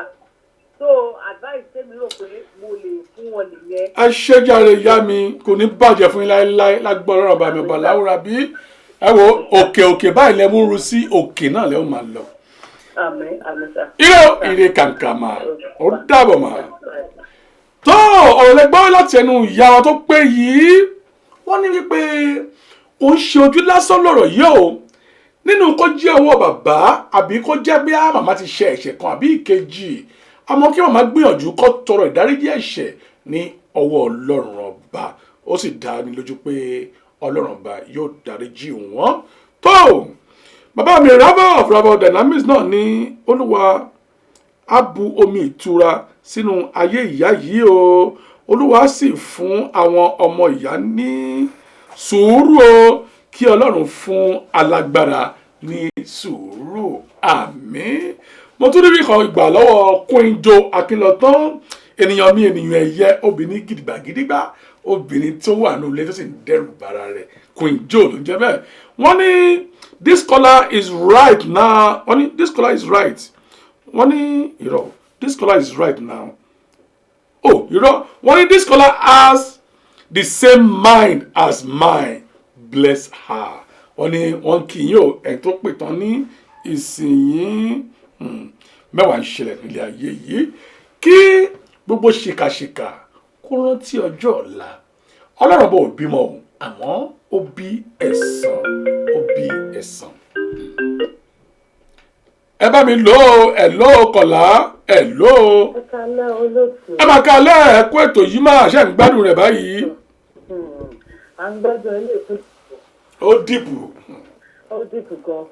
so advice tèmi rò pé mo lè fún wọn nìyẹn.
ẹ ṣé jàre ìyá mi kò ní bàjẹ́ fún yín láéláé lágbọ́rọ̀ ọba mi ọba láwùrà bí ẹ wo òkè báyìí lẹ mú ru sí òkè náà lẹ ó máa lọ.
àmín àmín sà.
ire kàǹkà mà ó dàbọ̀ mà. tó ọ̀rọ̀ lẹ gbọ́ láti ẹnu ìyá wa tó pé yìí wọ́n ní wípé ó ń ṣe ojú lásán lọ̀rọ̀ yìí o nínú kó jẹ́ ọwọ́ bàbá àbí kó jẹ́ bí màmá ti ṣe ẹ̀ṣẹ̀ kan àbí ìkejì àmọ́ kí màmá gbìyànjú kó tọrọ ìdáríjì ẹ̀ṣẹ̀ ní ọwọ́ Ọlọ́run ọba ó sì dá mi lójú pé ọlọ́run ọba yóò dáríjì wọ́n. tó bàbá mi Rabba Dynamics náà ní olúwa á bu omi ìtura sínú ayé ìyá yìí o, olúwa sì fún àwọn ọmọ ìyá ní sùúrù o, kí ọlọ́run fún alágbára ní sùúrù, àmín. mo tún níbi kan ìgbà lọ́wọ́ Queen Jo Akínlọ́tán, ènìyàn mi ènìyàn ẹ̀yẹ, obìnrin gidigba obìnrin tó wà ní ilé tó sì ń dẹ́rù bara rẹ̀, Queen Jo ló ń jẹ́ bẹ́ẹ̀. wọ́n ní this color is right now, wọ́n ní this color is right, wọ́n ní irọ́ this color is right now, oh irọ́ wọ́n ní this color has the same mind as mine, bless her. wọ́n ní wọ́n kì í yóò ẹ̀ tó pè tán ní ìsìnyí mẹ́wàá ń ṣẹlẹ̀ nílé ayé yìí, kí gbogbo ṣìkàṣìkà kó rántí ọjọ́ ọ̀la. ọlọ́run bò bímọ òun àmọ́ ó bí ẹ̀san, ó bí ẹ̀san. ẹ bá mi lò ó ẹ̀ lò ó kọ̀lá ẹ̀ lò ó.
ẹ kalẹ́ olóòtú.
ẹ máa kalẹ́ ẹ kó ètò yìí máa ṣe ń gbádùn rẹ̀ báyìí.
à ń gbọ́dọ̀ ilé ìtúsí.
ó dìbò.
ó dìbò gan.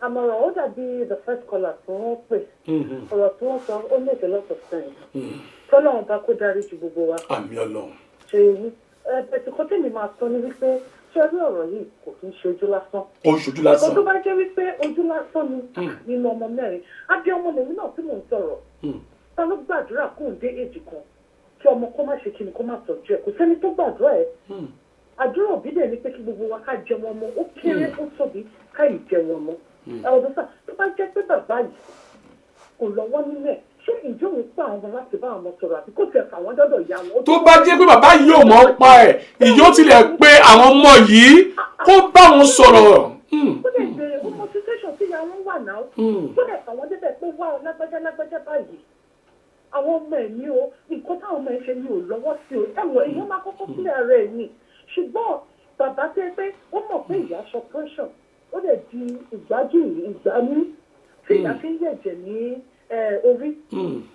àmọ̀ràn ó dàbí the first caller tí wọ́n pè. ọ̀rọ̀ tí wọ́n sọ ó make a lot of sense. tọ́lọ́run bá kó dárí ju gbogbo wa.
àmì ọlọ́run.
ṣe èyí ẹ̀ẹ́dẹ̀tì kan tèmi máa sọ ní wípé ṣé rí ọ̀rọ̀ yìí kò kí ń ṣe ojú lásán.
ó ń ṣojú lásán.
ọkọ tó bá jẹ́ wípé ojú lásán ni nínú ọmọ mẹ́rin adé ọmọ lèmi náà tí mò ń sọ̀rọ̀ ta ló gbàdúrà kóun dé èjì kan kí ọmọ kó má ṣe kíni kó má tọ́jú ẹ̀ kò sẹ́ni tó gbàdúrà ẹ̀ àdúrà òbí dẹ̀ ni pé kí gbogbo wa ká jẹun ọmọ ó kéré ó tóbi ká ì jẹun ọmọ ọdún sáà tó bá jẹ́ pé bàbá yìí kò lọ́wọ́ nínú ẹ̀ ṣé ìjọ òun pa àwọn ọmọ láti bá àwọn ọmọ sọ̀rọ̀ àbí kò tiẹ̀ fà wọ́n dọ́dọ̀ ìyá wọn.
tó bá jẹ́ pé bàbá yìí ò mọ̀ pa ẹ̀ ìyó tilẹ̀ pé àwọn ọmọ yìí kó bá wọn sọ̀rọ̀.
ó lè béèrè ó motivation tí ìyá wọn wà náà ó lè fà wọ́n débẹ̀ pé wá ọ lágbájá báyìí àwọn ọmọ ẹ̀ ní o nǹkan táwọn ọmọ ẹ̀ ṣe ni ò lọ́wọ́ sí o ẹ̀wọ̀n èèyàn máa kọ́kọ́ sílẹ̀ ara ẹ̀ ni ṣùgbọ́n bàbá tẹ́ pé ó mọ̀ pé ìyá aṣọ pressure ó lè di ìgbájú ìgbámú tí ìyá fi ń yẹ̀jẹ̀ ní orí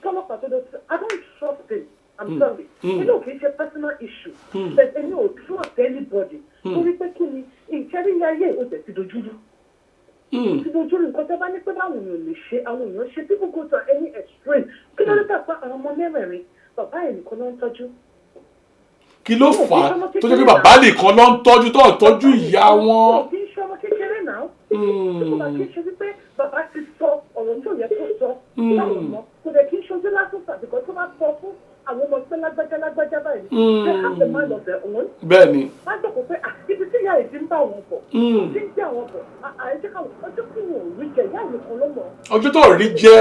tọ́lọ́pàá tó dé I don't trust him I'm sorry inú kì í ṣe personal issue but èmi ò trust anybody torí pé kí ni ìṣẹ́rí ilé ayé ò tẹ̀ ti dojúrú ti dojúrú nǹkan tẹ́ bá ní pé báwọn èèyàn lè ṣe àwọn èèyàn ṣe people go to any extreme kí ló dé tà pa àwọn ọmọ mẹ́rẹ̀ẹ̀rin bàbá ẹ̀ nìkan ló ń tọ́jú.
kí ló fà á tó jẹ́ pé bàbá nìkan ló ń tọ́jú tó ń tọ́jú ìyá wọn.
kì í ṣe ọmọ kékeré náà tí kò bá kí ṣe wípé bàbá ti sọ ọ̀rọ̀ tí ò yẹ kó sọ láwọn ọmọ kò dẹ̀ kí ń ṣojú lásán tàbí kan tó bá sọ fún àwọn ọmọ pé lágbájá báyìí they have the mind of their own.
bẹ́ẹ̀ni.
wọ́n á jọ̀kọ̀ pé ibi tí ìyá ìdí ń bá wọn bọ̀ tí ń jẹ́ àwọn bọ̀ àìjẹ́ káwọn ọjọ́ kí wọn ò rí jẹ ìyá ìnìkan ló mọ̀.
ọjọ́ tó rí jẹ.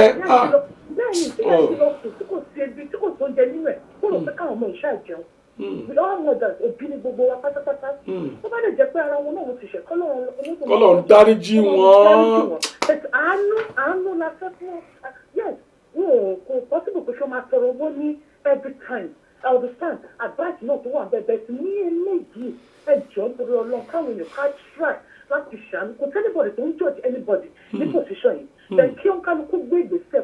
bẹ́ẹ̀ni ìyá ìdí lọ sùn tí kò sí ebi tí kò tó ń jẹ nínú ẹ̀ kó lọ pé káwọn ọmọ ìṣá ìjẹun. with all mothers òbí ni gbogbo wa pátápátá tó bá lè jẹ́ pé ara wọn náà wọ́n ti ṣẹ̀
kọ́lọ́run dáríjì wọn.
àánú la fẹ́ fún yes wọn kò possible pé ṣé wọ́n máa tọrọ owó ní every time I understand advice náà tó wà bẹ́ẹ̀ sí ní eléyìí ẹjọ́ nítorí ọlọ́run káwọn èèyàn ká try láti ṣàánú kò anybody tó ń judge anybody ní position yìí then kí wọ́n kálukú gbé ìgbésẹ̀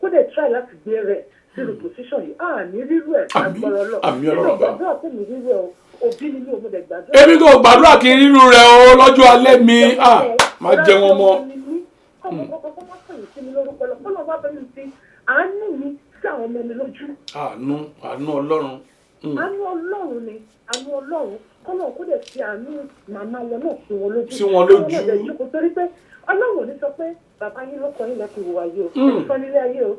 kó dẹ̀ try láti gbé rẹ̀ sínú position yìí ní rírú ẹ̀ agbára ọlọ́run
àmì ọlọ́run bá
gbàdúrà fún mi rírú ẹ̀ òbí ni mi ò mú dẹ̀ gbàdúrà.
èmi kò gbàdúrà kí n rírú rẹ o lọ́jọ́ alẹ́ mi máa jẹ wọn mọ́.
ọmọ kọ́kọ́ má pèyìn sí mi lórúkọ lọ kọ́lọ́ bá bẹ́ẹ̀ mi sí àánú mi sí àwọn ọmọ mi lójú.
àánú ọlọ́run.
àánú ọlọ́run ni àánú ọlọ́run kọ́lọ́ kó dẹ̀ fi àánú màmá wọn náà sí wọn lójú.
sí wọn lójú.
kọ́lọ́ dẹ̀ jókòó torí pé ọlọ́run ò ní sọ pé bàbá yín ló kọ yín lẹ́kùn ìwà ayé o ẹ̀ sọ nílé ayé o.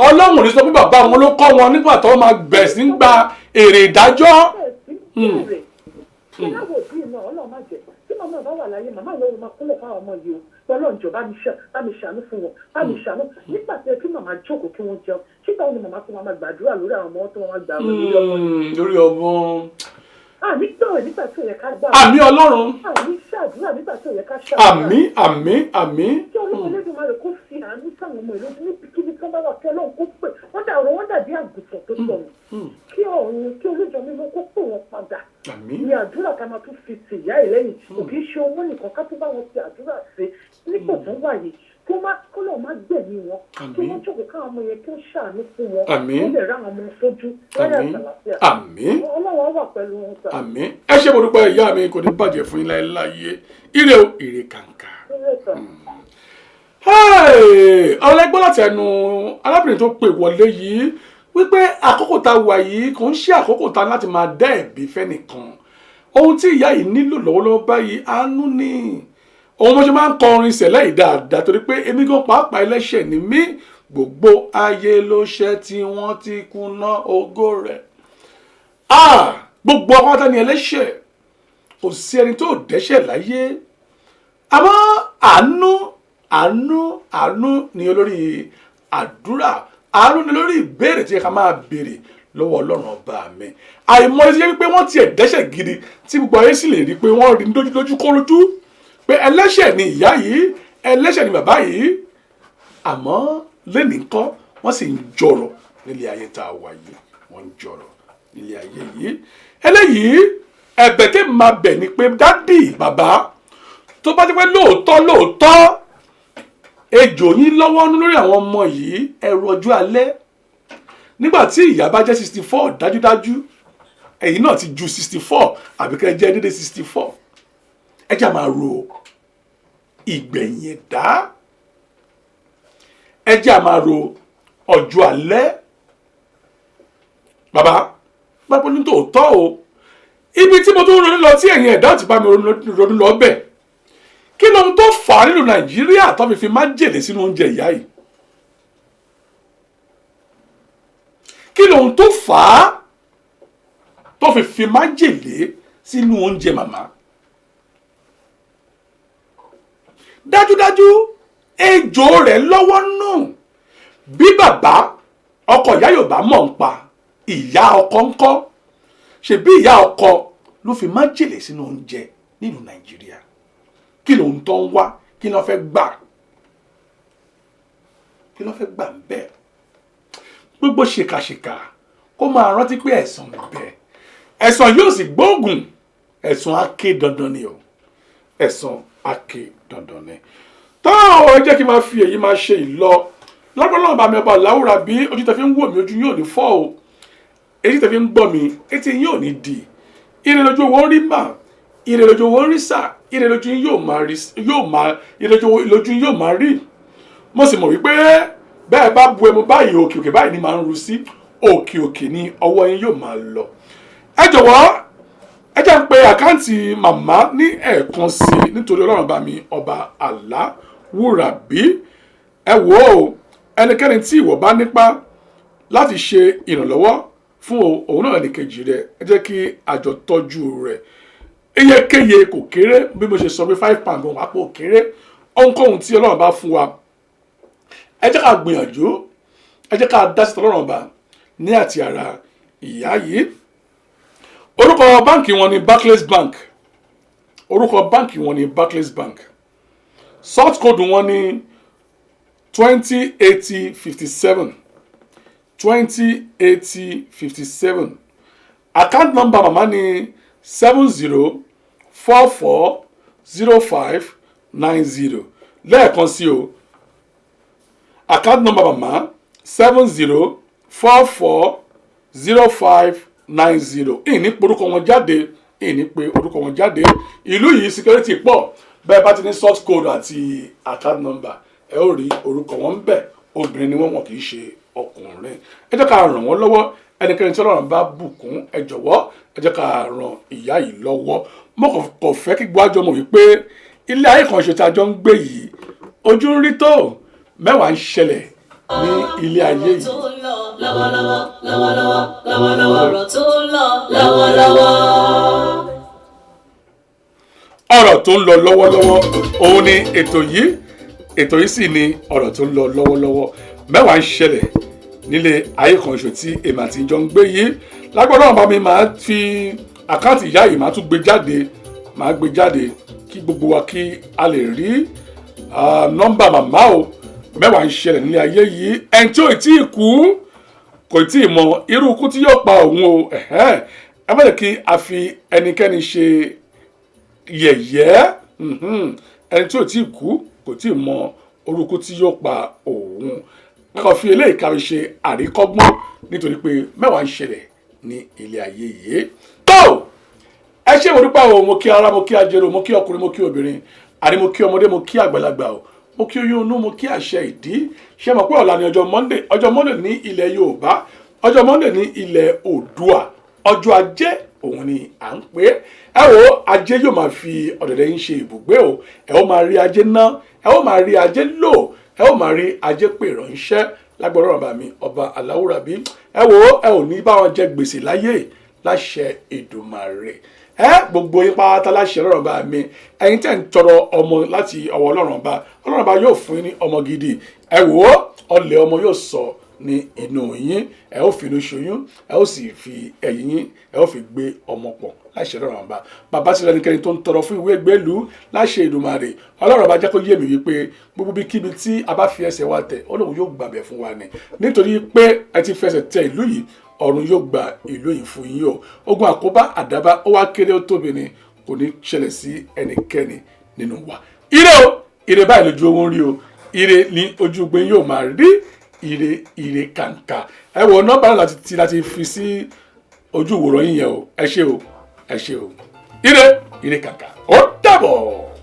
ọlọ́run ò ní sọ pé bàbá wọn ló kọ́ wọn nígbà tó máa bẹ̀ sí ń gba èrè ìdájọ́.
kí láwọ̀ bí iná ọlọ́run má jẹ́ tí màmá bá wà láyé màmá ìlọrin máa kúnlẹ̀ fáwọn ọmọ yìí o ọlọ́run jọ bá mi ṣàánú fún wọn bá mi ṣàánú nígbà tí kí màmá jókòó kí wọ́n jẹun sígbà wọn ni màmá tó máa gbàdúrà lórí àwọn ọmọ tó máa gbà
lórí ọmọ.
àmì gbọ́rọ̀ nígbà tí ò yẹ ká gbà.
àmì ọlọ́run.
àmì ṣàdúrà nígbà tí ò yẹ ká ṣàdúrà.
àmì.
kí ọlọ́run lẹ́dùn máa rẹ̀ kó fi àánú sáwọn ọmọ ìlú níbi kíbi tí wọ́n bá wà kí ọlọ́run kó pè wọ́n dàbí àgùntàn tó sọnù. kí ọ̀run kí olójọ mímọ́ kó pè wọ́n padà. ní àdúrà ká máa tún fi tì ìyá ẹ̀ lẹ́yìn kò kì í ṣe owó nìkan ká tún bá wọn fi àdúrà ṣe nípò tó wà yìí kó lọ́ọ̀ má gbẹ̀mí orí wọn kí
Àmín.
wọ́n jókòó káwọn ọmọ yẹn kí ó ṣàánú fún wọn
Àmín.
wọ́n lè rá àwọn ọmọ fojú láyà
Àmín.
àtàlàfíà
Àmín.
ọlọ́wọ́ wà pẹ̀lú wọn sà.
Àmín. Ẹ ṣé mo dúpẹ́ ìyá mi, kò ní bàjẹ́ fún yín láéláyé. Ire o, ire kàǹkà. Ọlẹ́gbọ́n láti ẹnu arábìnrin tó pè wọlé yìí wípé àkókò tá a wà yìí kò ń ṣe àkókò tá láti máa dá ẹ̀bi fẹ́nìkan. Ohun tí ìyá yìí nílò lọ́wọ́lọ́wọ́ báyìí àánú ni. Òun mo ṣe máa ń kọ orin sẹ̀lẹ̀ yìí dáadáa torí pé èmi gan pàápàá ẹlẹ́ṣẹ̀ ni mí. Gbogbo ayé ló ṣẹ̀ tí wọ́n ti kùnà ògo rẹ̀. Gbogbo àwọn àtàní ẹlẹ́ṣẹ̀ kò sí ẹni tó dẹ́ṣẹ̀ láyé. Àmọ́ àánú ni olórí àdúrà. Àánú ni olórí ìbéèrè tí ká máa béèrè lọ́wọ́ Ọlọ́run ọba mi. Àìmọ̀ iṣẹ́ wípé wọ́n tiẹ̀ dẹ́ṣẹ̀ gidi tí gbogbo ayé sì lè rí pé wọ́n rí lójú kórójú pé ẹlẹ́ṣẹ̀ ni ìyá yìí, ẹlẹ́ṣẹ̀ ni bàbá yìí. Àmọ́ lẹ́nìí ńkọ́ wọ́n sì ń jọrọ̀ nílé ayé tá a wà yìí. Wọ́n ń jọrọ̀ nílé ayé yìí. Eléyìí ẹ̀bẹ̀ tí máa bẹ̀ ni pé dádì bàbá tó bá jẹ́ pé lóòótọ́ ejò yín lọ́wọ́ lórí àwọn ọmọ yìí ẹ̀rù ọjọ́ alẹ́ nígbà tí ìyá bá jẹ́ 64 dájúdájú ẹ̀yin náà ti ju 64 àbí kẹ́ jẹ́ dédé 64 ẹ jẹ́ máa ro ìgbẹ̀yìn ẹ̀dá ẹ jẹ́ máa ro ọjọ́ alẹ́ bàbá ní tòótọ́ o ibi tí mo tún ronú lọ tí ẹ̀yin ẹ̀dá ti bá mi ronú lọ bẹ̀ kí lóhun tó fà á nínú Nàìjíríà tó fi májèlé sínú oúnjẹ ìyá yìí kí lóhun tó fà á tó fi májèlé sínú oúnjẹ màmá dájúdájú ejò rẹ̀ lọ́wọ́ nù bí bàbá ọkọ ìyá Yorùbá mọ̀ ń pa ìyá ọkọ ńkọ́ ṣebí ìyá ọkọ ló fi májèlé sínú oúnjẹ nínú Nàìjíríà kí ló ń tọ́ ń wá kí ló fẹ́ gbà ń bẹ́ẹ̀ gbogbo ṣèkàṣèkà kó máa rántí pé ẹ̀san ń bẹ ẹ̀san yóò sì gbóògùn ẹ̀san aké dandan ni o ẹ̀san aké dandan ni táwọn ẹ jẹ́ kí n máa fi èyí máa ṣe ìlọ lọ́gbọ́n bá mi ọba láwùrà bí ojú tẹ fi ń wò mí ojú yóò ní fọ́ o èyí tẹ fi ń gbọ́ mi etí yóò ní di ire lójú owó ń rí mà ire lójú owó ń rí sà ire lójú yóò máa rí mo sì mọ̀ wípé bẹ́ẹ̀ bá bu ẹmu báyìí òkè òkè báyìí ni máa ń ru sí òkè òkè ni ọwọ́ yín yóò máa lọ ẹ jọ̀wọ́ ẹ jẹ́ ń pe àkáǹtì màmá ní ẹ̀ẹ̀kan sí i nítorí Ọlọ́run bá mi ọba Aláwùrábí ẹ wò ó ẹnikẹ́ni tí ìwọ bá nípa láti ṣe ìrànlọ́wọ́ fún òun náà ní kejì rẹ̀ ẹ jẹ́ kí àjọ tọ́jú rẹ̀ iyekeye kò kéré bí mo ṣe sọ pé £5 gan wà pò kéré ohunkóhun tí Ọlọ́run bá fún wa ẹ jẹ́ ká gbìyànjú ẹ jẹ́ ká dá sí Ọlọ́run ọba ní àti ara ìyá yìí orúkọ báǹkì wọn ni Barclays Bank orúkọ báǹkì wọn ni Barclays Bank sort code wọn ni 208057 208057 account number màmá ni 70440590 lẹ́ẹ̀kan sí o account number màmá 70440590 ìní pé orúkọ wọn jáde ìlú yìí security pọ̀ bẹ́ẹ̀ bá ti ní source code àti account number ẹ ó rí orúkọ wọn ń bẹ obìnrin ni wọ́n kì í ṣe ọkùnrin ẹ jẹ́ ká ràn wọ́n lọ́wọ́ ẹnikẹ́ni tí Ọlọ́run bá bùkún ẹ jọ̀wọ́ ẹ jẹ́ ká ran ìyá yìí lọ́wọ́ mo kò fẹ́ kí gbọ́dọ̀ mọ̀ wípé ilé ayé kan ṣe tí a jọ ń gbé yìí ojú ń rí tó mẹ́wàá ń ṣẹlẹ̀ ní ilé ayé yìí.
ọ̀rọ̀ tó ń lọ lọ́wọ́lọ́wọ́ ọ̀rọ̀ tó ń lọ lọ́wọ́lọ́wọ́.
ọ̀rọ̀ tó ń lọ lọ́wọ́lọ́wọ́ òun ni ètò yìí sì ni ọ̀rọ̀ tó ń lọ lọ́wọ́lọ́wọ́ mẹ́wàá ń ṣẹlẹ̀ nílé ayé kan ṣo tí èmi àti ìjọ ń gbé yìí lágbọ́dọ̀ bá mi máa fi àkáǹtì ìyá yìí máa tún gbé jáde kí gbogbo wa kí a lè rí nọ́mbà màmá o mẹ́wàá ń ṣẹlẹ̀ nílé ayé yìí ẹni tí ò tí ì kú kò tí ì mọ irú ikú tí yóò pa òun o ẹ má jẹ́ kí a fi ẹnikẹ́ni ṣe yẹ̀yẹ́ ẹni tí ò tí ì kú kò tí ì mọ orúkú tí yóò pa òun. Kàn fi eléyìí ká fi ṣe àríkọ́gbọ́n nítorí pé mẹ́wàá ń ṣẹlẹ̀ ní ilé ayé yìí. tó ẹ ṣe mo dúpẹ́ o, mo kí ara, mo kí ajẹ́rò, mo kí ọkùnrin, mo kí obìnrin, àní mo kí ọmọdé, mo kí àgbàlagbà o, mo kí oyún inú, mo kí àṣẹ ìdí. ṣé mọ̀ pé ọ̀la ni ọjọ́ Monday ní ilẹ̀ Yorùbá, ọjọ́ Monday ní ilẹ̀ Oòduà, ọjọ́ ajé òun ni à ń pè é. ẹ wo ajé yóò máa fi ọ̀dẹ̀dẹ̀ yín ṣe ibùgbé o, ẹ ó máa rí ajé ná, ẹ ó máa rí ajé lò, ẹ ó máa rí ajé pè ránṣẹ́ lágbára ọba mi ọba aláwùrábí. ẹ wo ẹ ò ní bá wọn jẹ gbèsè láyé láṣẹ Èdùmàrè. Gbogbo yín pátá láṣẹ Ọlọ́run bá mi, ẹ̀yin tẹ́ ń tọrọ ọmọ láti ọwọ́ Ọlọ́run bá yóò fún yín ní ọmọ gidi. ẹ wò ó ọlẹ̀ ọmọ yóò sọ ní inú yín, ẹ ó fi inú ṣoyún, ẹ ó sì fi ẹ̀yìn yín ẹ ó fi gbé ọmọ pọ̀ láṣẹ Ọlọ́run bá. bàbá sí lẹ́nikẹ́ni tó ń tọrọ fún ìwé gbélú láṣẹ Èdùmàrè, Ọlọ́run bá jẹ́ kó yé mi wípé gbogbo bí kíbi tí a bá fi ẹsẹ̀ wa tẹ̀ Ọlọ́run yóò gbàbẹ̀ fún wa ni, nítorí pé ẹ ti fẹsẹ̀ tẹ ìlú yìí, ọ̀run yóò gba ìlú yìí fún yín o. ogun àkóbá àdábá ó wá kéré ó tóbi ni, kò ní ṣẹlẹ̀ sí ẹnikẹ́ni nínú wa. ire o, ire báyìí lójú owó ń rí o, ire ní ojú gbé yóò máa rí, ire kàǹkà. ẹ wọ nọ́mbà láti fi sí ojú ìwòran yín yẹn o. ẹ ṣé o, ire kàǹkà. ó dàbọ̀.